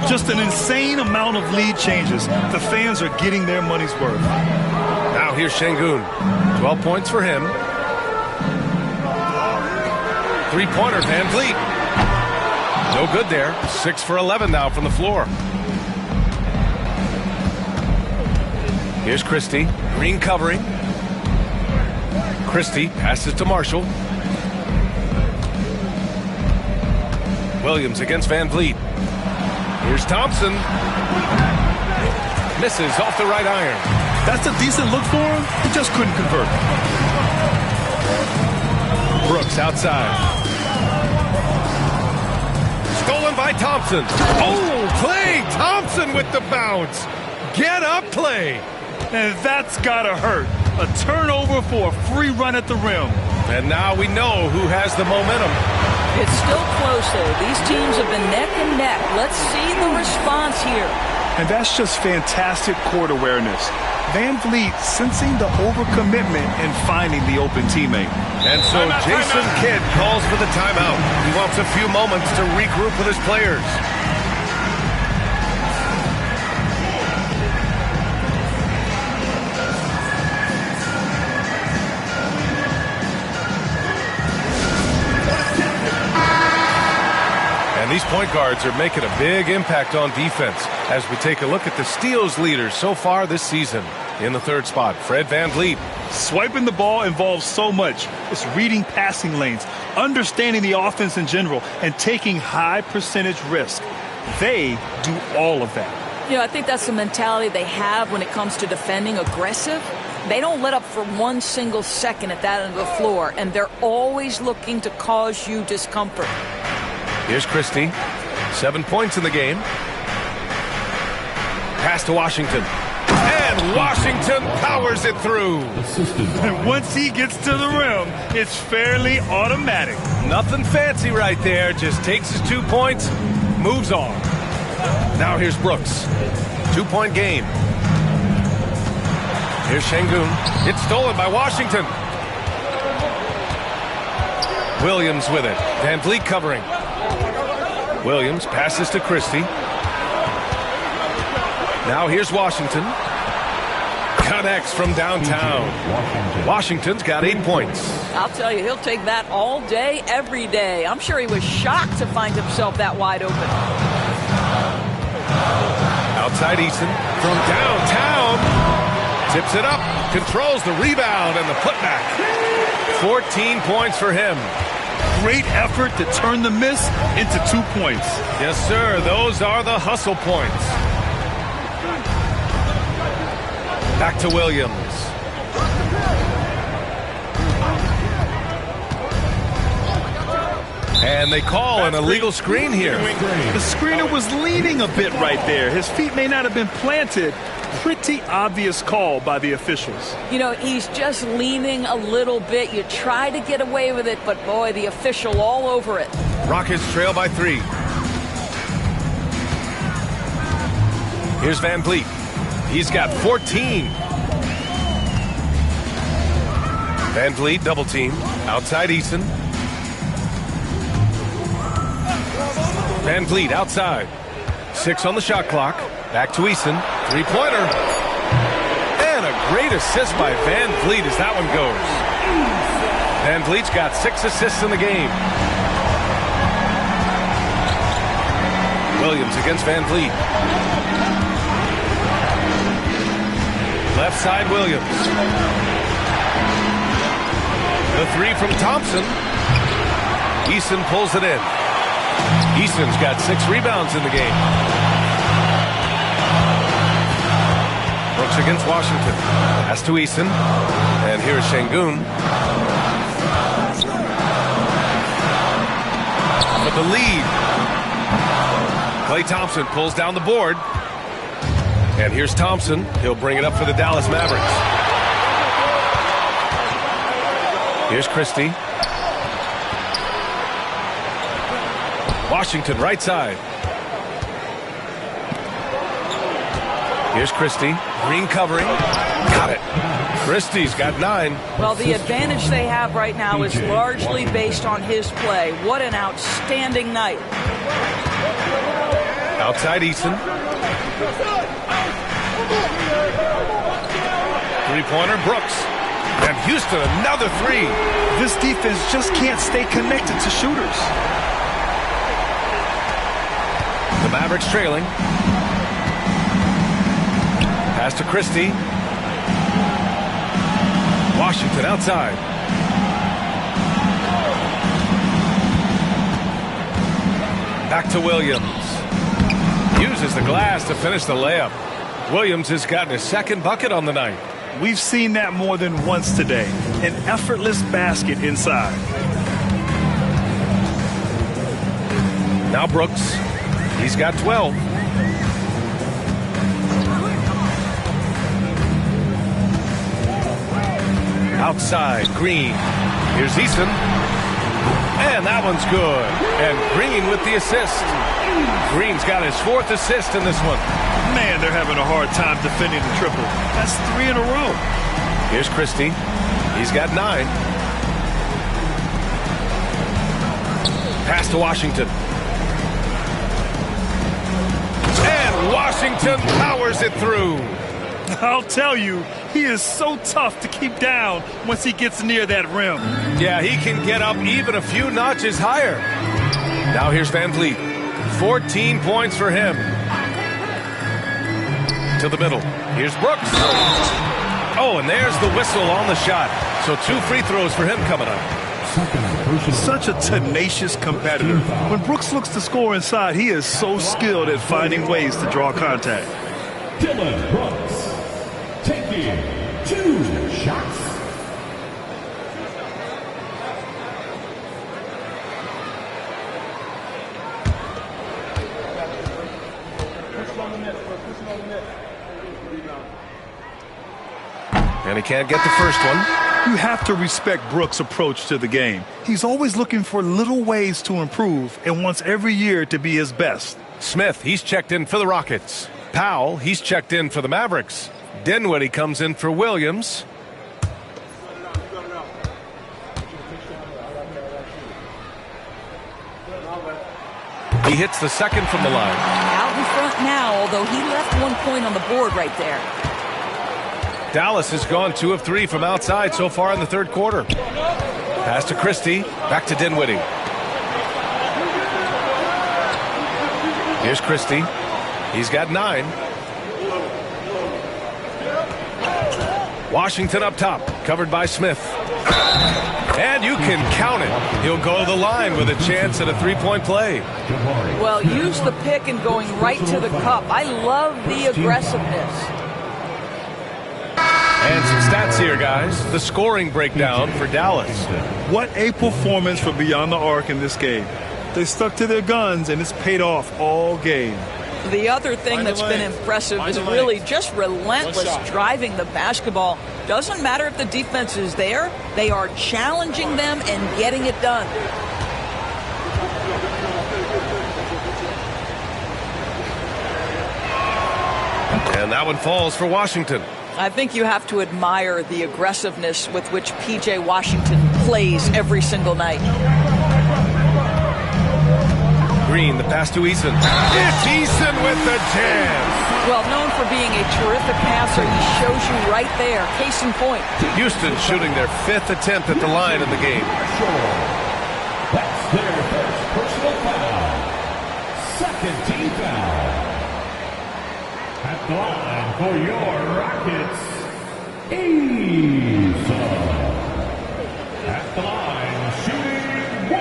Just an insane amount of lead changes. The fans are getting their money's worth. Now here's Şengün. 12 points for him. 3-pointer, VanVleet. No good there. 6 for 11 now from the floor. Here's Christie. Green covering. Christie passes to Marshall. Williams against VanVleet. Here's Thompson. Misses off the right iron. That's a decent look for him. He just couldn't convert. Brooks outside. Stolen by Thompson. Oh, Klay Thompson with the bounce. Get up, Klay. And that's gotta hurt. A turnover for a free run at the rim. And now we know who has the momentum. It's still close, though. These teams have been neck and neck. Let's see the response here. And that's just fantastic court awareness. Van Vliet sensing the overcommitment and finding the open teammate. And so Jason Kidd calls for the timeout. He wants a few moments to regroup with his players. And these point guards are making a big impact on defense as we take a look at the steals leaders so far this season. In the third spot, Fred VanVleet. Swiping the ball involves so much. It's reading passing lanes, understanding the offense in general, and taking high percentage risk. They do all of that. You know, I think that's the mentality they have when it comes to defending aggressive. They don't let up for one single second at that end of the floor, and they're always looking to cause you discomfort. Here's Christie. 7 points in the game. Pass to Washington. And Washington powers it through. And once he gets to the rim, it's fairly automatic. Nothing fancy right there. Just takes his 2 points, moves on. Now here's Brooks. 2-point game. Here's Şengün. It's stolen by Washington. Williams with it. VanVleet covering. Williams passes to Christie. Now here's Washington. Connects from downtown. Washington's got 8 points. I'll tell you, he'll take that all day, every day. I'm sure he was shocked to find himself that wide open. Outside Eason from downtown. Tips it up. Controls the rebound and the putback. 14 points for him. Great effort to turn the miss into 2 points. Yes, sir. Those are the hustle points. Back to Williams. And they call an illegal screen here. The screener was leaning a bit right there. His feet may not have been planted. Pretty obvious call by the officials. You know, he's just leaning a little bit. You try to get away with it, but boy, the official all over it. Rockets trail by 3. Here's VanVleet. He's got 14. VanVleet double team. Outside Eason. VanVleet outside. 6 on the shot clock. Back to Eason. 3-pointer. And a great assist by VanVleet as that one goes. VanVleet's got 6 assists in the game. Williams against VanVleet. Left side Williams. The 3 from Thompson. Eason pulls it in. Eason's got 6 rebounds in the game. Brooks against Washington. Pass to Eason. And here's Şengün. But the lead. Klay Thompson pulls down the board. And here's Thompson. He'll bring it up for the Dallas Mavericks. Here's Christie. Washington right side. Here's Christie. Green covering. Got it. Christie's got 9. Well, the advantage they have right now is largely based on his play. What an outstanding night. Outside Eason. 3-pointer Brooks. And Houston another 3. This defense just can't stay connected to shooters. The Mavericks trailing. Pass to Christie. Washington outside. Back to Williams. Uses the glass to finish the layup. Williams has gotten his 2nd bucket on the night. We've seen that more than once today. An effortless basket inside. Now Brooks. He's got 12. Outside, Green. Here's Eason. And that one's good. And Green with the assist. Green's got his 4th assist in this one. Man, they're having a hard time defending the triple. That's 3 in a row. Here's Christie. He's got 9. Pass to Washington. And Washington powers it through. I'll tell you, he is so tough to keep down once he gets near that rim. Yeah, he can get up even a few notches higher. Now here's Van Vliet. 14 points for him. To the middle. Here's Brooks. Oh, and there's the whistle on the shot. So 2 free throws for him coming up. Such a tenacious competitor. When Brooks looks to score inside, he is so skilled at finding ways to draw contact. Dylan Brooks taking 2 shots. And he can't get the first one. You have to respect Brooks' approach to the game. He's always looking for little ways to improve and wants every year to be his best. Smith, he's checked in for the Rockets. Powell, he's checked in for the Mavericks. Dinwiddie comes in for Williams. He hits the second from the line. Out in front now, although he left 1 point on the board right there. Dallas has gone 2 of 3 from outside so far in the 3rd quarter. Pass to Christie. Back to Dinwiddie. Here's Christie. He's got 9. Washington up top. Covered by Smith. And you can count it. He'll go to the line with a chance at a 3-point play. Well, use the pick and going right to the cup. I love the aggressiveness. And some stats here, guys. The scoring breakdown for Dallas. What a performance for Beyond the Arc in this game. They stuck to their guns, and it's paid off all game. The other thing that's been impressive is really just relentless driving the basketball. Doesn't matter if the defense is there. They are challenging them and getting it done. And that one falls for Washington. I think you have to admire the aggressiveness with which P.J. Washington plays every single night. Green, the pass to Eason. It's Eason with the jam. Well, known for being a terrific passer, he shows you right there. Case in point. Houston shooting their 5th attempt at the line in the game. That's their first personal foul. 2nd team foul. At the line for your Rockets, Eason. At the line, shooting 1.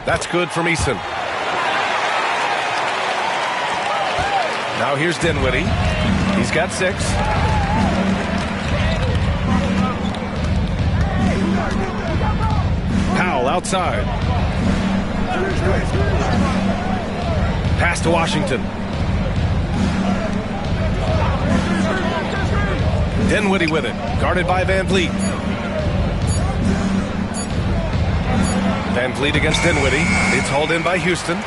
That's good from Eason. Now here's Dinwiddie. He's got 6. Powell outside. Pass to Washington. Dinwiddie with it. Guarded by Van Vliet. Van Vliet against Dinwiddie. It's hauled in by Houston.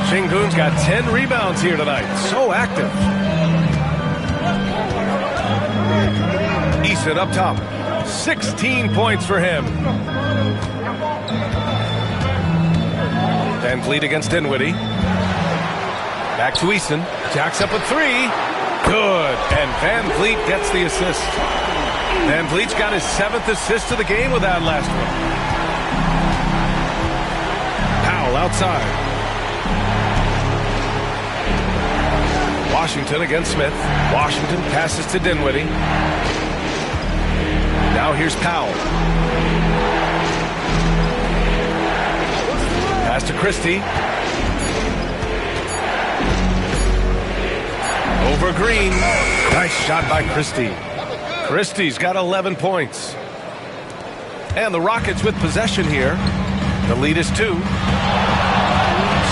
Şengün's got 10 rebounds here tonight. So active. Eason up top. 16 points for him. Van Vliet against Dinwiddie. Back to Eason. Jacks up a 3. Good. And Van Vliet gets the assist. Van Vliet's got his 7th assist of the game with that last one. Powell outside. Washington against Smith. Washington passes to Dinwiddie. Now here's Powell. Pass to Christie. Over Green. Nice shot by Christie. Christie's got 11 points. And the Rockets with possession here. The lead is 2.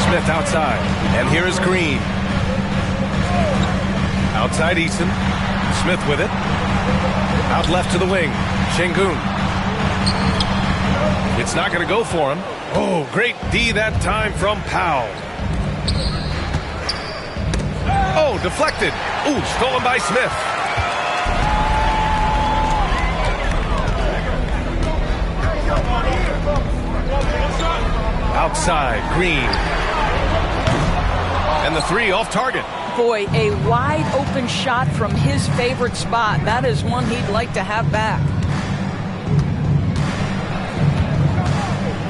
Smith outside. And here is Green. Outside Eason. Smith with it. Out left to the wing. Şengün. It's not going to go for him. Oh, great D that time from Powell. Oh, deflected. Ooh, stolen by Smith. Outside, Green. And the 3 off target. Boy, a wide open shot from his favorite spot. That is one he'd like to have back.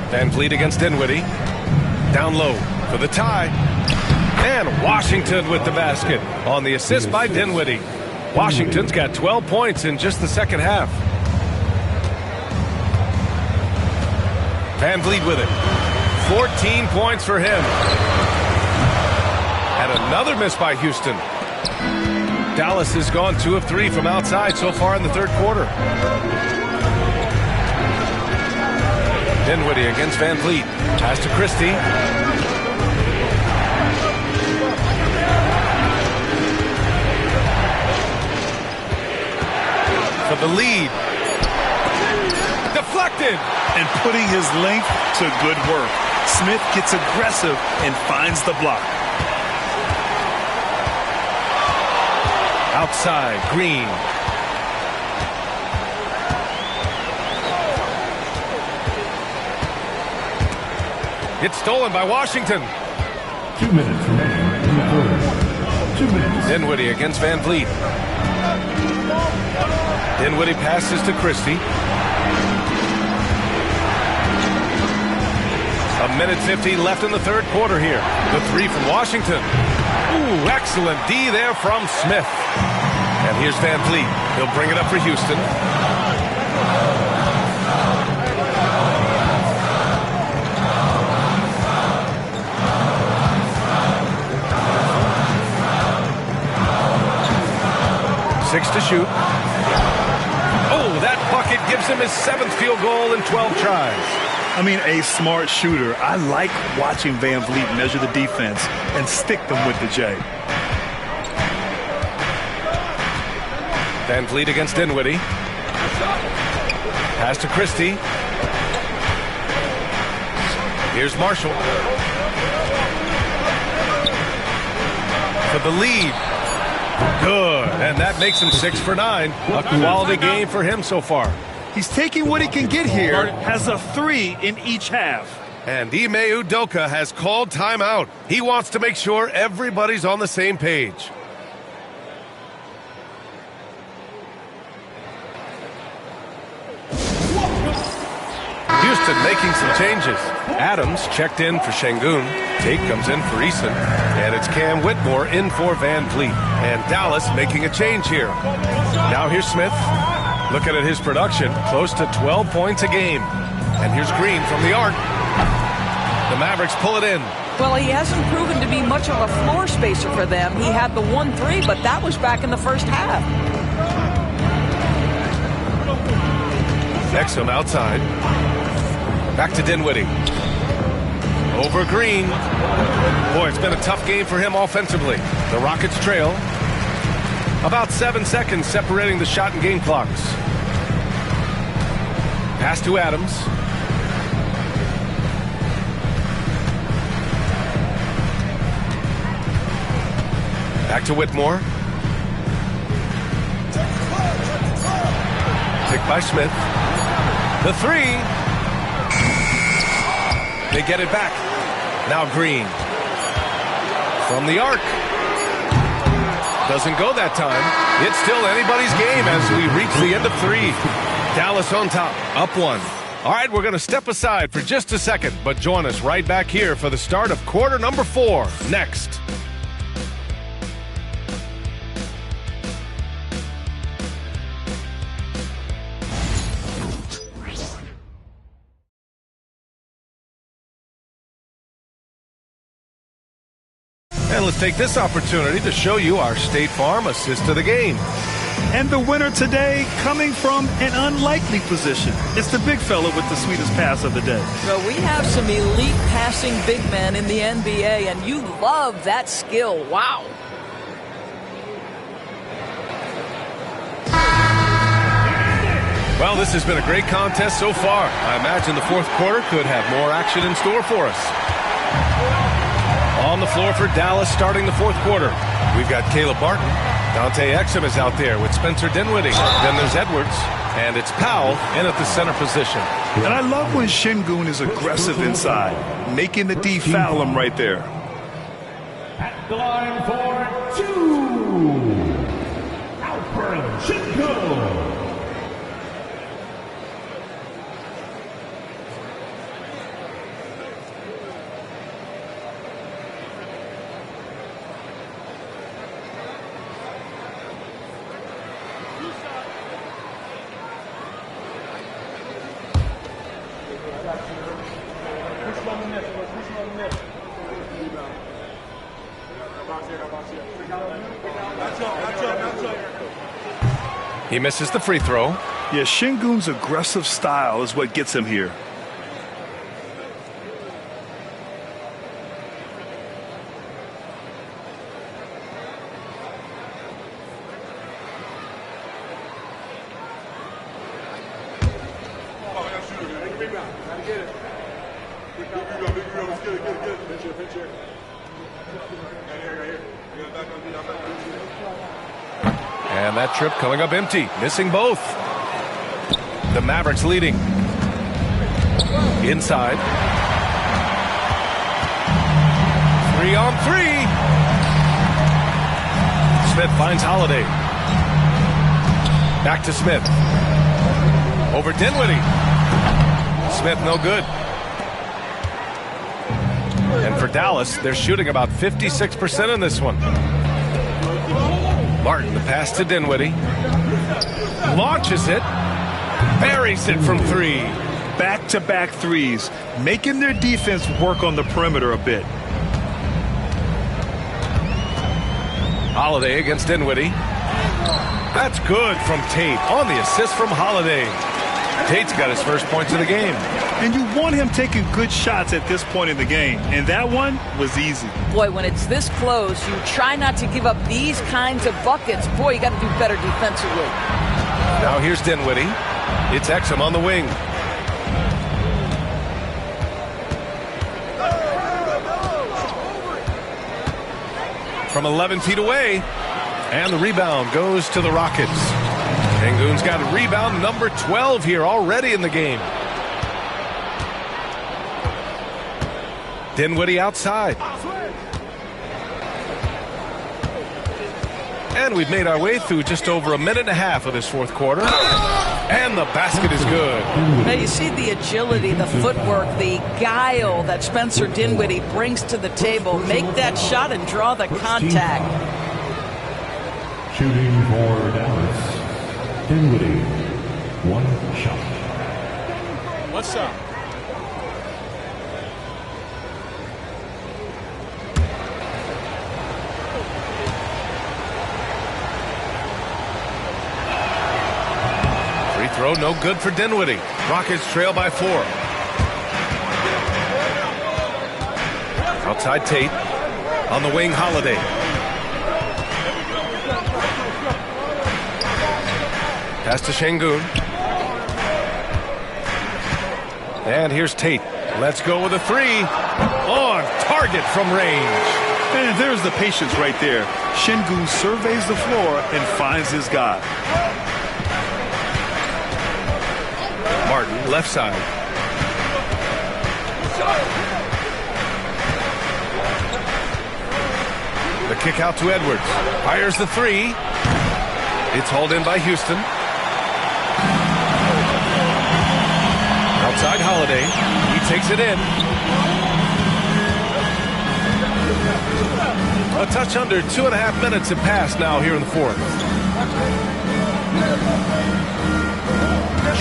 Van Vliet against Dinwiddie. Down low for the tie. And Washington with the basket on the assist by Dinwiddie. Washington's got 12 points in just the second half. Van Vliet with it. 14 points for him. And another miss by Houston. Dallas has gone 2 of 3 from outside so far in the third quarter. Dinwiddie against Van Vliet. Pass to Christie. For the lead. Deflected. And putting his length to good work. Smith gets aggressive and finds the block. Outside, Green. It's stolen by Washington. 2 minutes remaining in the quarter. 2 minutes. Dinwiddie against Van Vliet. Dinwiddie passes to Christie. A minute 50 left in the third quarter here. The 3 from Washington. Ooh, excellent D there from Smith. And here's Van Vliet. He'll bring it up for Houston. Six to shoot. Oh, that bucket gives him his 7th field goal in 12 tries. I mean, a smart shooter. I like watching Van Vliet measure the defense and stick them with the J. Van Vliet against Dinwiddie. Pass to Christie. Here's Marshall. For the lead. Good. And that makes him 6 for 9. A quality game for him so far. He's taking what he can get here. Has a 3 in each half. And Ime Udoka has called timeout. He wants to make sure everybody's on the same page. Houston making some changes. Adams checked in for Şengün. Tate comes in for Eason. And it's Cam Whitmore in for Van Vliet. And Dallas making a change here. Now here's Smith. Looking at his production, close to 12 points a game. And here's Green from the arc. The Mavericks pull it in. Well, he hasn't proven to be much of a floor spacer for them. He had the 1-3, but that was back in the first half. Exum outside. Back to Dinwiddie. Over Green. Boy, it's been a tough game for him offensively. The Rockets trail. About 7 seconds separating the shot and game clocks. Pass to Adams. Back to Whitmore. Picked by Smith. The 3. They get it back. Now Green. From the arc. Doesn't go that time. It's still anybody's game as we reach the end of 3. Dallas on top, up 1. All right, we're going to step aside for just a second, but join us right back here for the start of quarter number 4 next. And let's take this opportunity to show you our State Farm assist to the game. And the winner today coming from an unlikely position. It's the big fella with the sweetest pass of the day. So we have some elite passing big men in the NBA, and you love that skill. Wow. Well, this has been a great contest so far. I imagine the fourth quarter could have more action in store for us. On the floor for Dallas starting the fourth quarter. We've got Caleb Barton. Dante Exum is out there with Spencer Dinwiddie. Then there's Edwards. And it's Powell in at the center position. And I love when Şengün is aggressive inside, making the D foul him right there. At the line for two, Alperen Şengün. He misses the free throw. Yeah, Şengün's aggressive style is what gets him here. And that trip coming up empty, missing both. The Mavericks leading. Inside. 3-on-3. Smith finds Holiday. Back to Smith. Over Dinwiddie. Smith no good. And for Dallas, they're shooting about 56% in this one. Martin, the pass to Dinwiddie. Launches it. Buries it from three. Back-to-back threes, making their defense work on the perimeter a bit. Holiday against Dinwiddie. That's good from Tate on the assist from Holiday. Tate's got his first points of the game. And you want him taking good shots at this point in the game. And that one was easy. Boy, when it's this close, you try not to give up these kinds of buckets. Boy, you got to do better defensively. Now here's Dinwiddie. It's Exum on the wing. From 11 feet away. And the rebound goes to the Rockets. Şengün's got rebound number 12 here already in the game. Dinwiddie outside. And we've made our way through just over a minute and a half of this fourth quarter. And the basket is good. Now you see the agility, the footwork, the guile that Spencer Dinwiddie brings to the table. Make that shot and draw the contact. Shooting for Dallas, Dinwiddie, one shot. What's up? Free throw, no good for Dinwiddie. Rockets trail by 4. Outside Tate. On the wing, Holiday. Pass to Şengün. And here's Tate. Let's go with a three. On target from range. And there's the patience right there. Şengün surveys the floor and finds his guy. Martin, left side. The kick out to Edwards. Fires the three. It's hauled in by Houston. Outside Holiday. He takes it in. A touch under 2.5 minutes have passed now here in the fourth.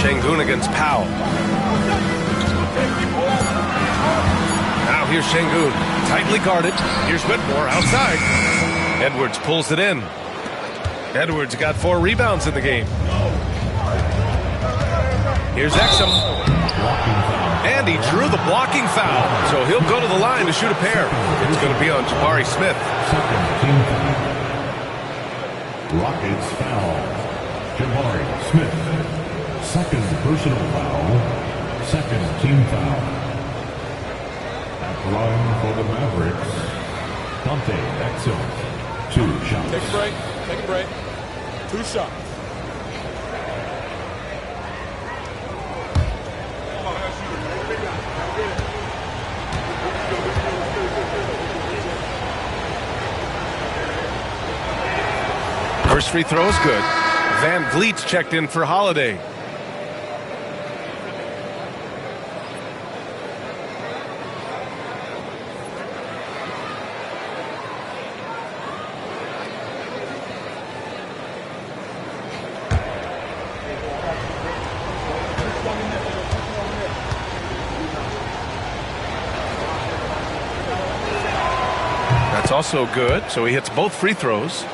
Şengün against Powell. Now here's Şengün. Tightly guarded. Here's Whitmore outside. Edwards pulls it in. Edwards got 4 rebounds in the game. Here's Exum. And he drew the blocking foul. So he'll go to the line to shoot a pair. It's going to be on Jabari Smith. Second team foul. Rockets foul. Jabari Smith. Second personal foul. Second team foul. At the line for the Mavericks, Dante Exum. 2 shots. Take a break. Take a break. 2 shots. First free throw is good. Van Vliet checked in for Holiday. That's also good, so he hits both free throws.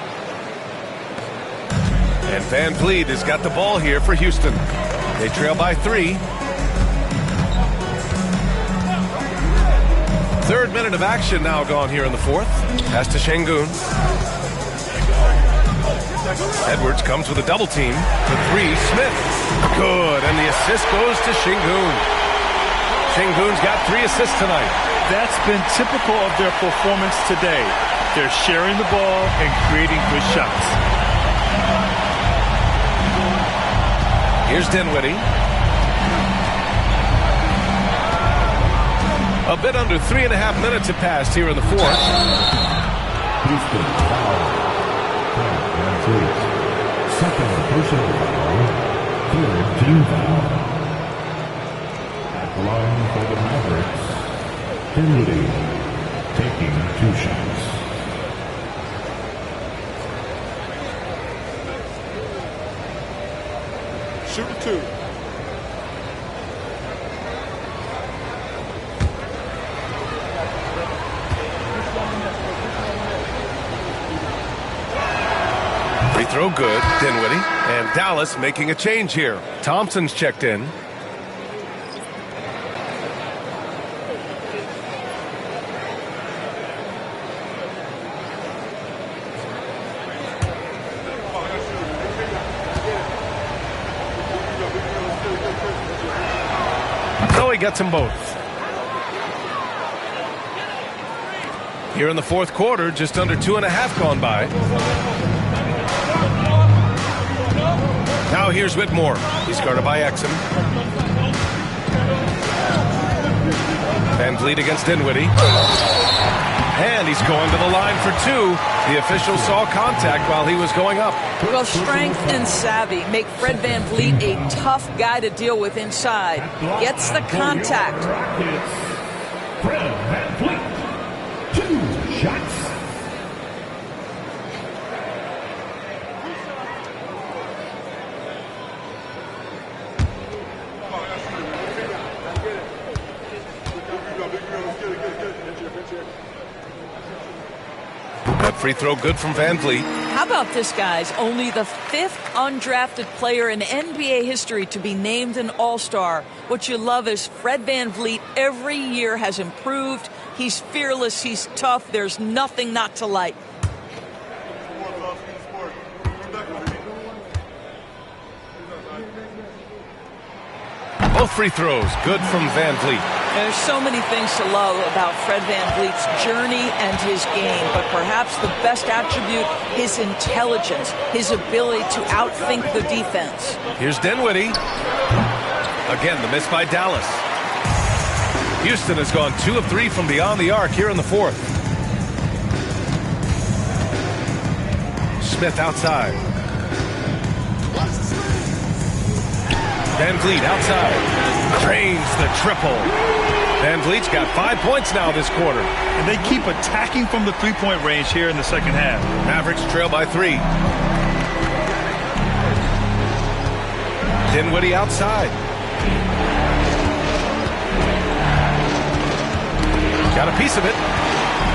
And Van Vliet has got the ball here for Houston. They trail by 3. Third minute of action now gone here in the fourth. Pass to Şengün. Edwards comes with a double team. The 3, Smith. Good, and the assist goes to Şengün. Şengün's got 3 assists tonight. That's been typical of their performance today. They're sharing the ball and creating good shots. Here's Dinwiddie. A bit under 3.5 minutes have passed here in the fourth. Houston foul. Second personal foul. Third team foul. At the line for the Mavericks, Dinwiddie taking 2 shots. Shoot 2. Free throw good, Dinwiddie. And Dallas making a change here. Thompson's checked in. So he gets them both. Here in the fourth quarter, just under 2.5 gone by. Now here's Whitmore. He's guarded by Exum. Van Vliet against Dinwiddie. And he's going to the line for 2. The official saw contact while he was going up. Well, strength and savvy make Fred Van Vliet a tough guy to deal with inside. Gets the contact. Fred Van Vliet. 2 shots. That free throw good from Van Vliet. How about this, guys? Only the 5th undrafted player in NBA history to be named an All-Star. What you love is Fred Van Vliet every year has improved. He's fearless. He's tough. There's nothing not to like. Both free throws good from Van Vliet. There's so many things to love about Fred Van Vliet's journey and his game, but perhaps the best attribute, his intelligence, his ability to outthink the defense. Here's Dinwiddie. Again, the miss by Dallas. Houston has gone 2 of 3 from beyond the arc here in the fourth. Smith outside. Van Vliet outside. Drains the triple. Van Vliet's got 5 points now this quarter. And they keep attacking from the 3-point range here in the second half. Mavericks trail by 3. Dinwiddie outside. Got a piece of it.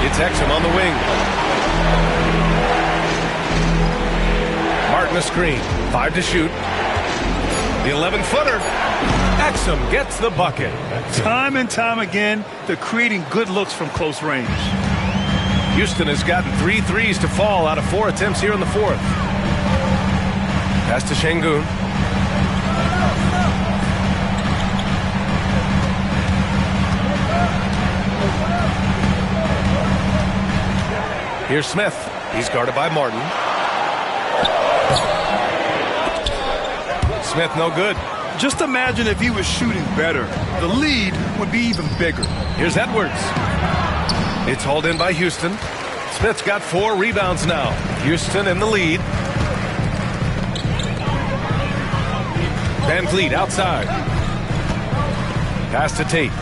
It's Exum on the wing. Setting a screen. 5 to shoot. The 11-footer. Exum gets the bucket. Time and time again, they're creating good looks from close range. Houston has gotten 3 threes to fall out of 4 attempts here in the fourth. Pass to Şengün. Here's Smith. He's guarded by Martin. Smith no good. Just imagine if he was shooting better. The lead would be even bigger. Here's Edwards. It's hauled in by Houston. Smith's got 4 rebounds now. Houston in the lead. Van Vliet outside. Pass to Tate.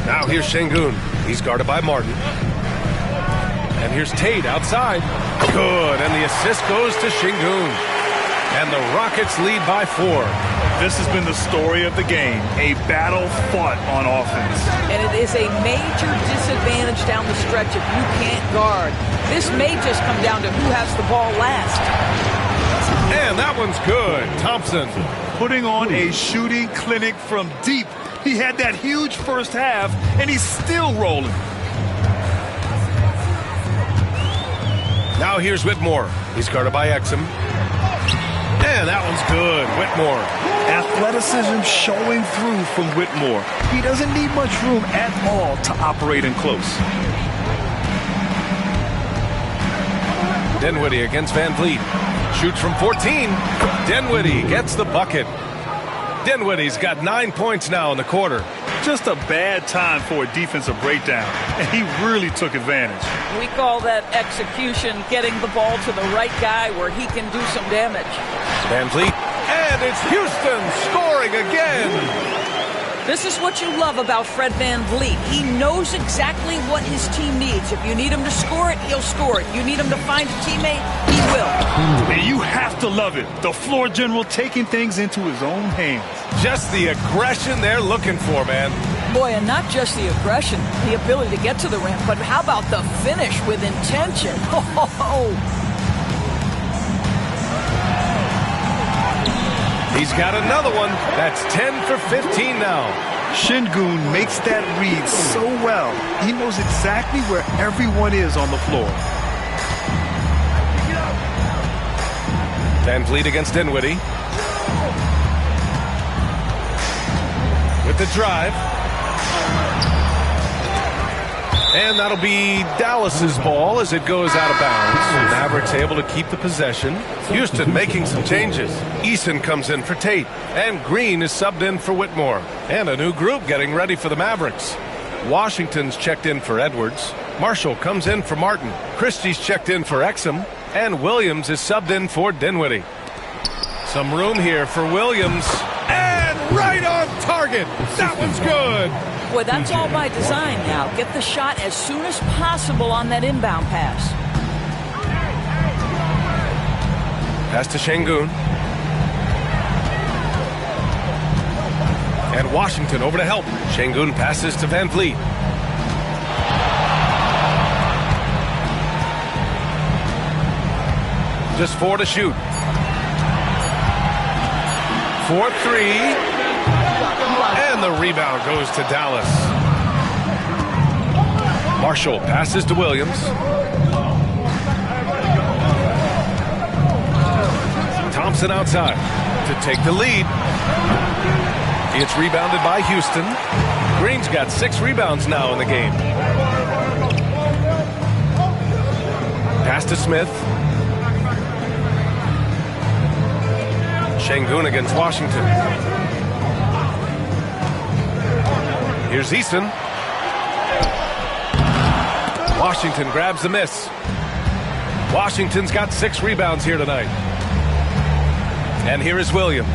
Now here's Şengün. He's guarded by Martin. And here's Tate outside. Good. And the assist goes to Şengün. And the Rockets lead by 4. This has been the story of the game. A battle fought on offense. And it is a major disadvantage down the stretch if you can't guard. This may just come down to who has the ball last. And that one's good. Thompson. Putting on a shooting clinic from deep. He had that huge first half, and he's still rolling. Now here's Whitmore. He's guarded by Exum. And that one's good. Whitmore. Athleticism showing through from Whitmore. He doesn't need much room at all to operate in close. Dinwiddie against Van Vliet. Shoots from 14. Dinwiddie gets the bucket. Dinwiddie's got 9 points now in the quarter. Just a bad time for a defensive breakdown, and he really took advantage. We call that execution, getting the ball to the right guy where he can do some damage. Van Vliet, and it's Houston scoring again. This is what you love about Fred Van Vliet. He knows exactly what his team needs. If you need him to score it, he'll score it. You need him to find a teammate, he will. And you have to love it. The floor general taking things into his own hands. Just the aggression they're looking for, man. Boy, and not just the aggression, the ability to get to the rim, but how about the finish with intention? He's got another one. That's 10 for 15 now. Şengün makes that read so well. He knows exactly where everyone is on the floor. Van Vliet against Dinwiddie. With the drive. And that'll be Dallas's ball as it goes out of bounds. Mavericks able to keep the possession. Houston making some changes. Eason comes in for Tate. And Green is subbed in for Whitmore. And a new group getting ready for the Mavericks. Washington's checked in for Edwards. Marshall comes in for Martin. Christie's checked in for Exum. And Williams is subbed in for Dinwiddie. Some room here for Williams. And right on target. That one's good. Boy, that's all by design now. Get the shot as soon as possible on that inbound pass. Pass to Şengün. And Washington over to help. Şengün passes to Van Vliet. Just 4 to shoot. 4-3. And the rebound goes to Dallas. Marshall passes to Williams. Thompson outside to take the lead. It's rebounded by Houston. Green's got 6 rebounds now in the game. Pass to Smith. Şengün against Washington. Here's Eason. Washington grabs the miss. Washington's got 6 rebounds here tonight. And here is Williams.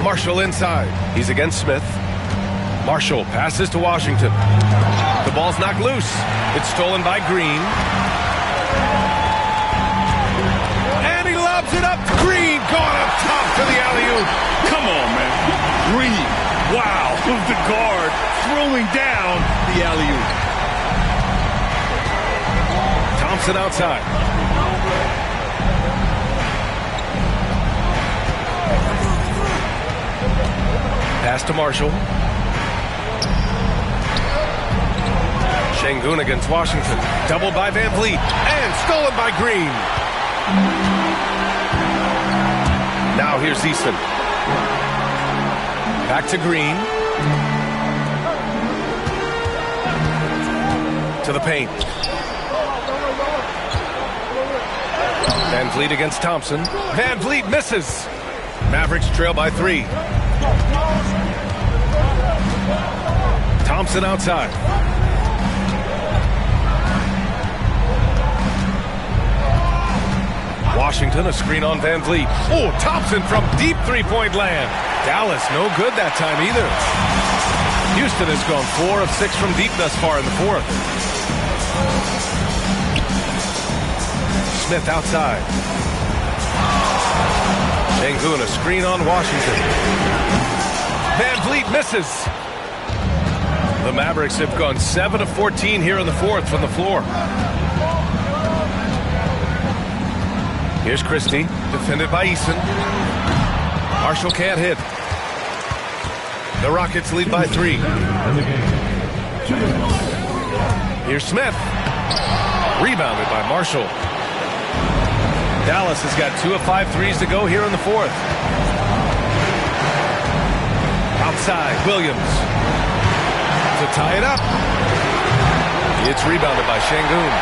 Marshall inside. He's against Smith. Marshall passes to Washington. The ball's knocked loose. It's stolen by Green. And he lobs it up. Green going up top to the alley-oop. Come on, man. Green. Wow. The guard throwing down the alley-oop. Thompson outside. Pass to Marshall. Şengün against Washington. Doubled by Van Vliet. And stolen by Green. Now here's Eason. Back to Green. To the paint. Van Vliet against Thompson. Van Vliet misses. Mavericks trail by 3. Thompson outside. Washington, a screen on Van Vliet. Oh, Thompson from deep three-point land. Dallas, no good that time either. Houston has gone 4 of 6 from deep thus far in the fourth. Smith outside. Şengün, a screen on Washington. Van Vliet misses. The Mavericks have gone 7 of 14 here in the fourth from the floor. Here's Christie, defended by Eason. Marshall can't hit. The Rockets lead by 3. Here's Smith. Rebounded by Marshall. Dallas has got 2 of 5 threes to go here in the fourth. Outside, Williams. To tie it up. It's rebounded by Şengün.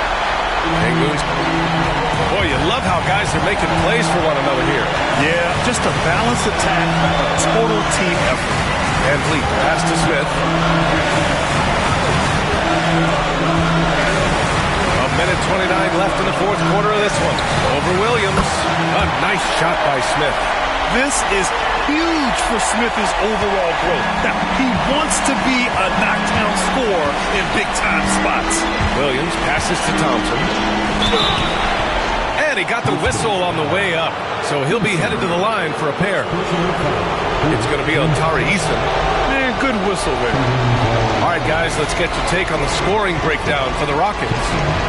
Şengün's... Boy, you love how guys are making plays for one another here. Yeah, just a balanced attack, a total team effort. Van Vliet, pass to Smith. A minute 29 left in the fourth quarter of this one. Over Williams. A nice shot by Smith. This is huge for Smith's overall growth. Now, he wants to be a knockdown scorer in big-time spots. Williams passes to Thompson. And he got the whistle on the way up, so he'll be headed to the line for a pair. It's going to be on Tari Eason. Man, good whistle there. All right, guys, let's get your take on the scoring breakdown for the Rockets.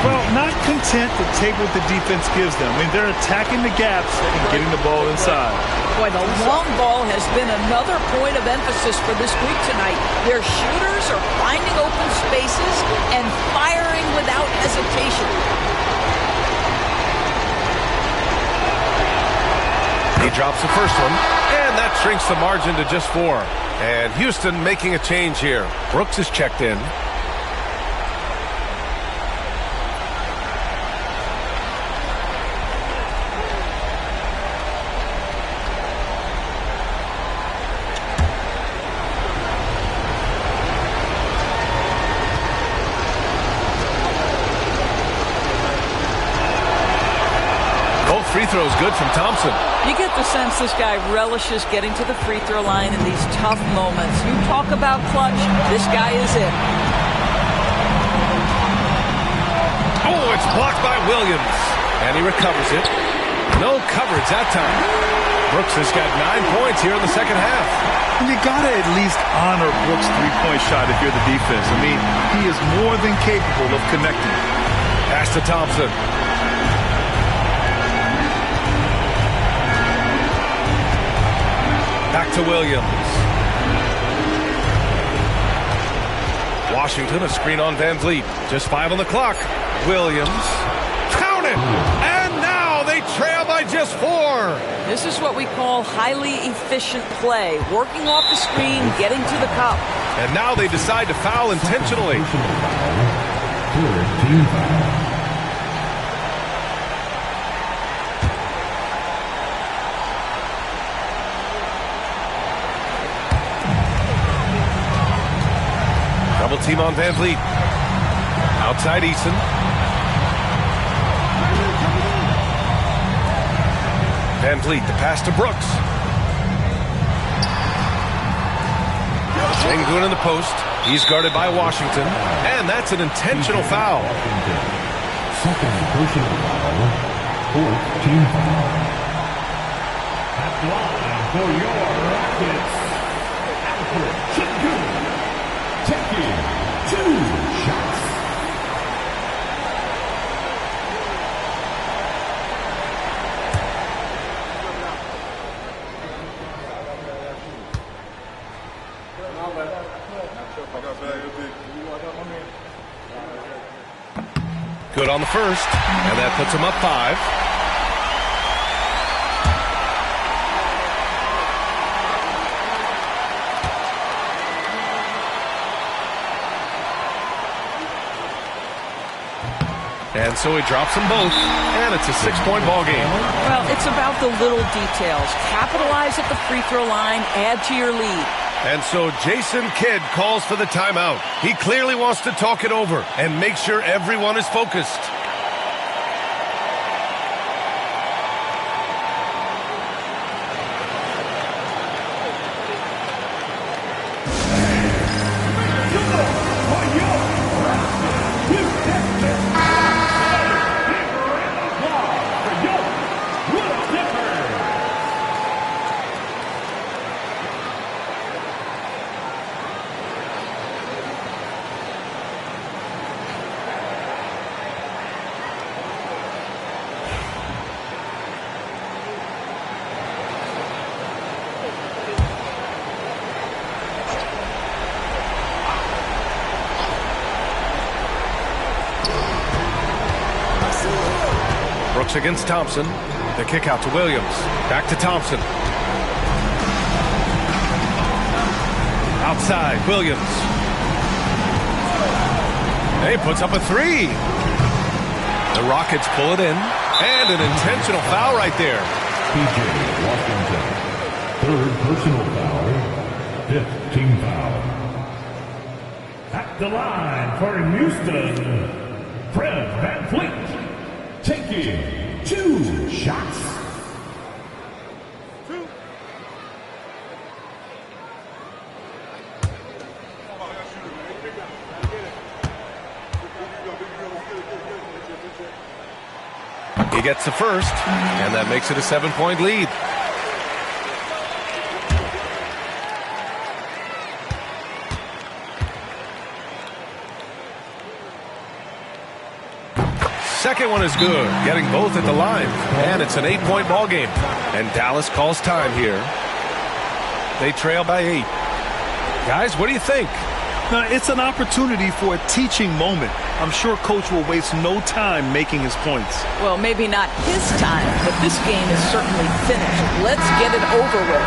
Well, not content to take what the defense gives them. I mean, they're attacking the gaps and getting the ball inside. Boy, the long ball has been another point of emphasis for this group tonight. Their shooters are finding open spaces and firing without hesitation. He drops the first one, and that shrinks the margin to just 4. And Houston making a change here. Brooks is checked in. Free throws good from Thompson. You get the sense this guy relishes getting to the free throw line in these tough moments. You talk about clutch, this guy is it. Oh, it's blocked by Williams. And he recovers it. No coverage that time. Brooks has got 9 points here in the second half. And you got to at least honor Brooks' three-point shot if you're the defense. I mean, he is more than capable of connecting. Pass to Thompson. Back to Williams. Washington, a screen on Van Vliet. Just 5 on the clock. Williams. Count it! And now they trail by just 4. This is what we call highly efficient play. Working off the screen, getting to the cup. And now they decide to foul intentionally. Team foul. Double team on Van Vliet. Outside Eason. Van Vliet, the pass to Brooks. Şengün in the post. He's guarded by Washington. And that's an intentional foul. Second personal foul. Fourth team foul. At the line for your Rockets, Alfred Şengün. Taking 2 shots. Good on the first, and that puts him up 5. And so he drops them both, and it's a 6-point ball game. Well, it's about the little details. Capitalize at the free throw line, add to your lead. And so Jason Kidd calls for the timeout. He clearly wants to talk it over and make sure everyone is focused. Brooks against Thompson. The kick out to Williams. Back to Thompson. Outside, Williams. He puts up a 3. The Rockets pull it in. And an intentional foul right there. PJ Washington. 3rd personal foul. 5th team foul. At the line for Houston, Fred VanVleet. Taking 2 shots. He gets the first, and that makes it a 7-point lead. Second one is good, getting both at the line, and it's an 8-point ball game. And Dallas calls time here. They trail by 8. Guys, what do you think? It's an opportunity for a teaching moment. I'm sure Coach will waste no time making his points. Well, maybe not his time, but this game is certainly finished. Let's get it over with.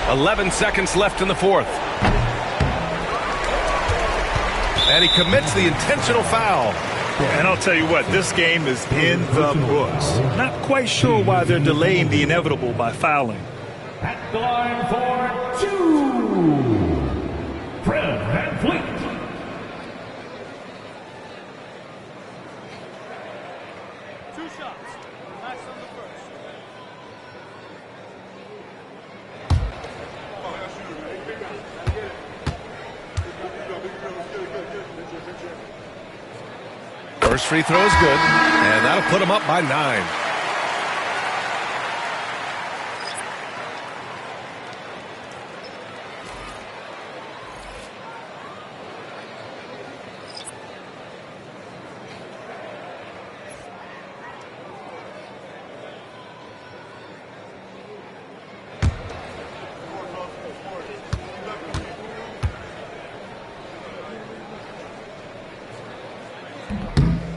.11 seconds left in the fourth. And he commits the intentional foul. And I'll tell you what, this game is in the books. Not quite sure why they're delaying the inevitable by fouling. At the line for 2, Fred VanVleet. First free throw is good, and that'll put him up by 9.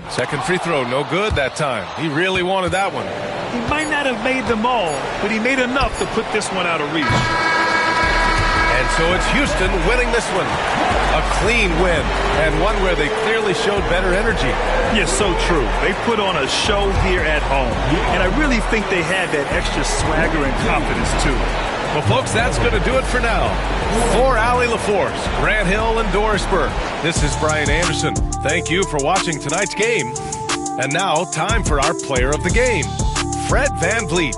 Second free throw, no good that time. He really wanted that one. He might not have made them all, but he made enough to put this one out of reach. And so it's Houston winning this one. A clean win, and one where they clearly showed better energy. Yes, so true. They put on a show here at home, and I really think they had that extra swagger and confidence, too. Well, folks, that's going to do it for now. For Allie LaForce, Grant Hill, and Dorisburg, this is Brian Anderson. Thank you for watching tonight's game. And now, time for our player of the game, Fred VanVleet.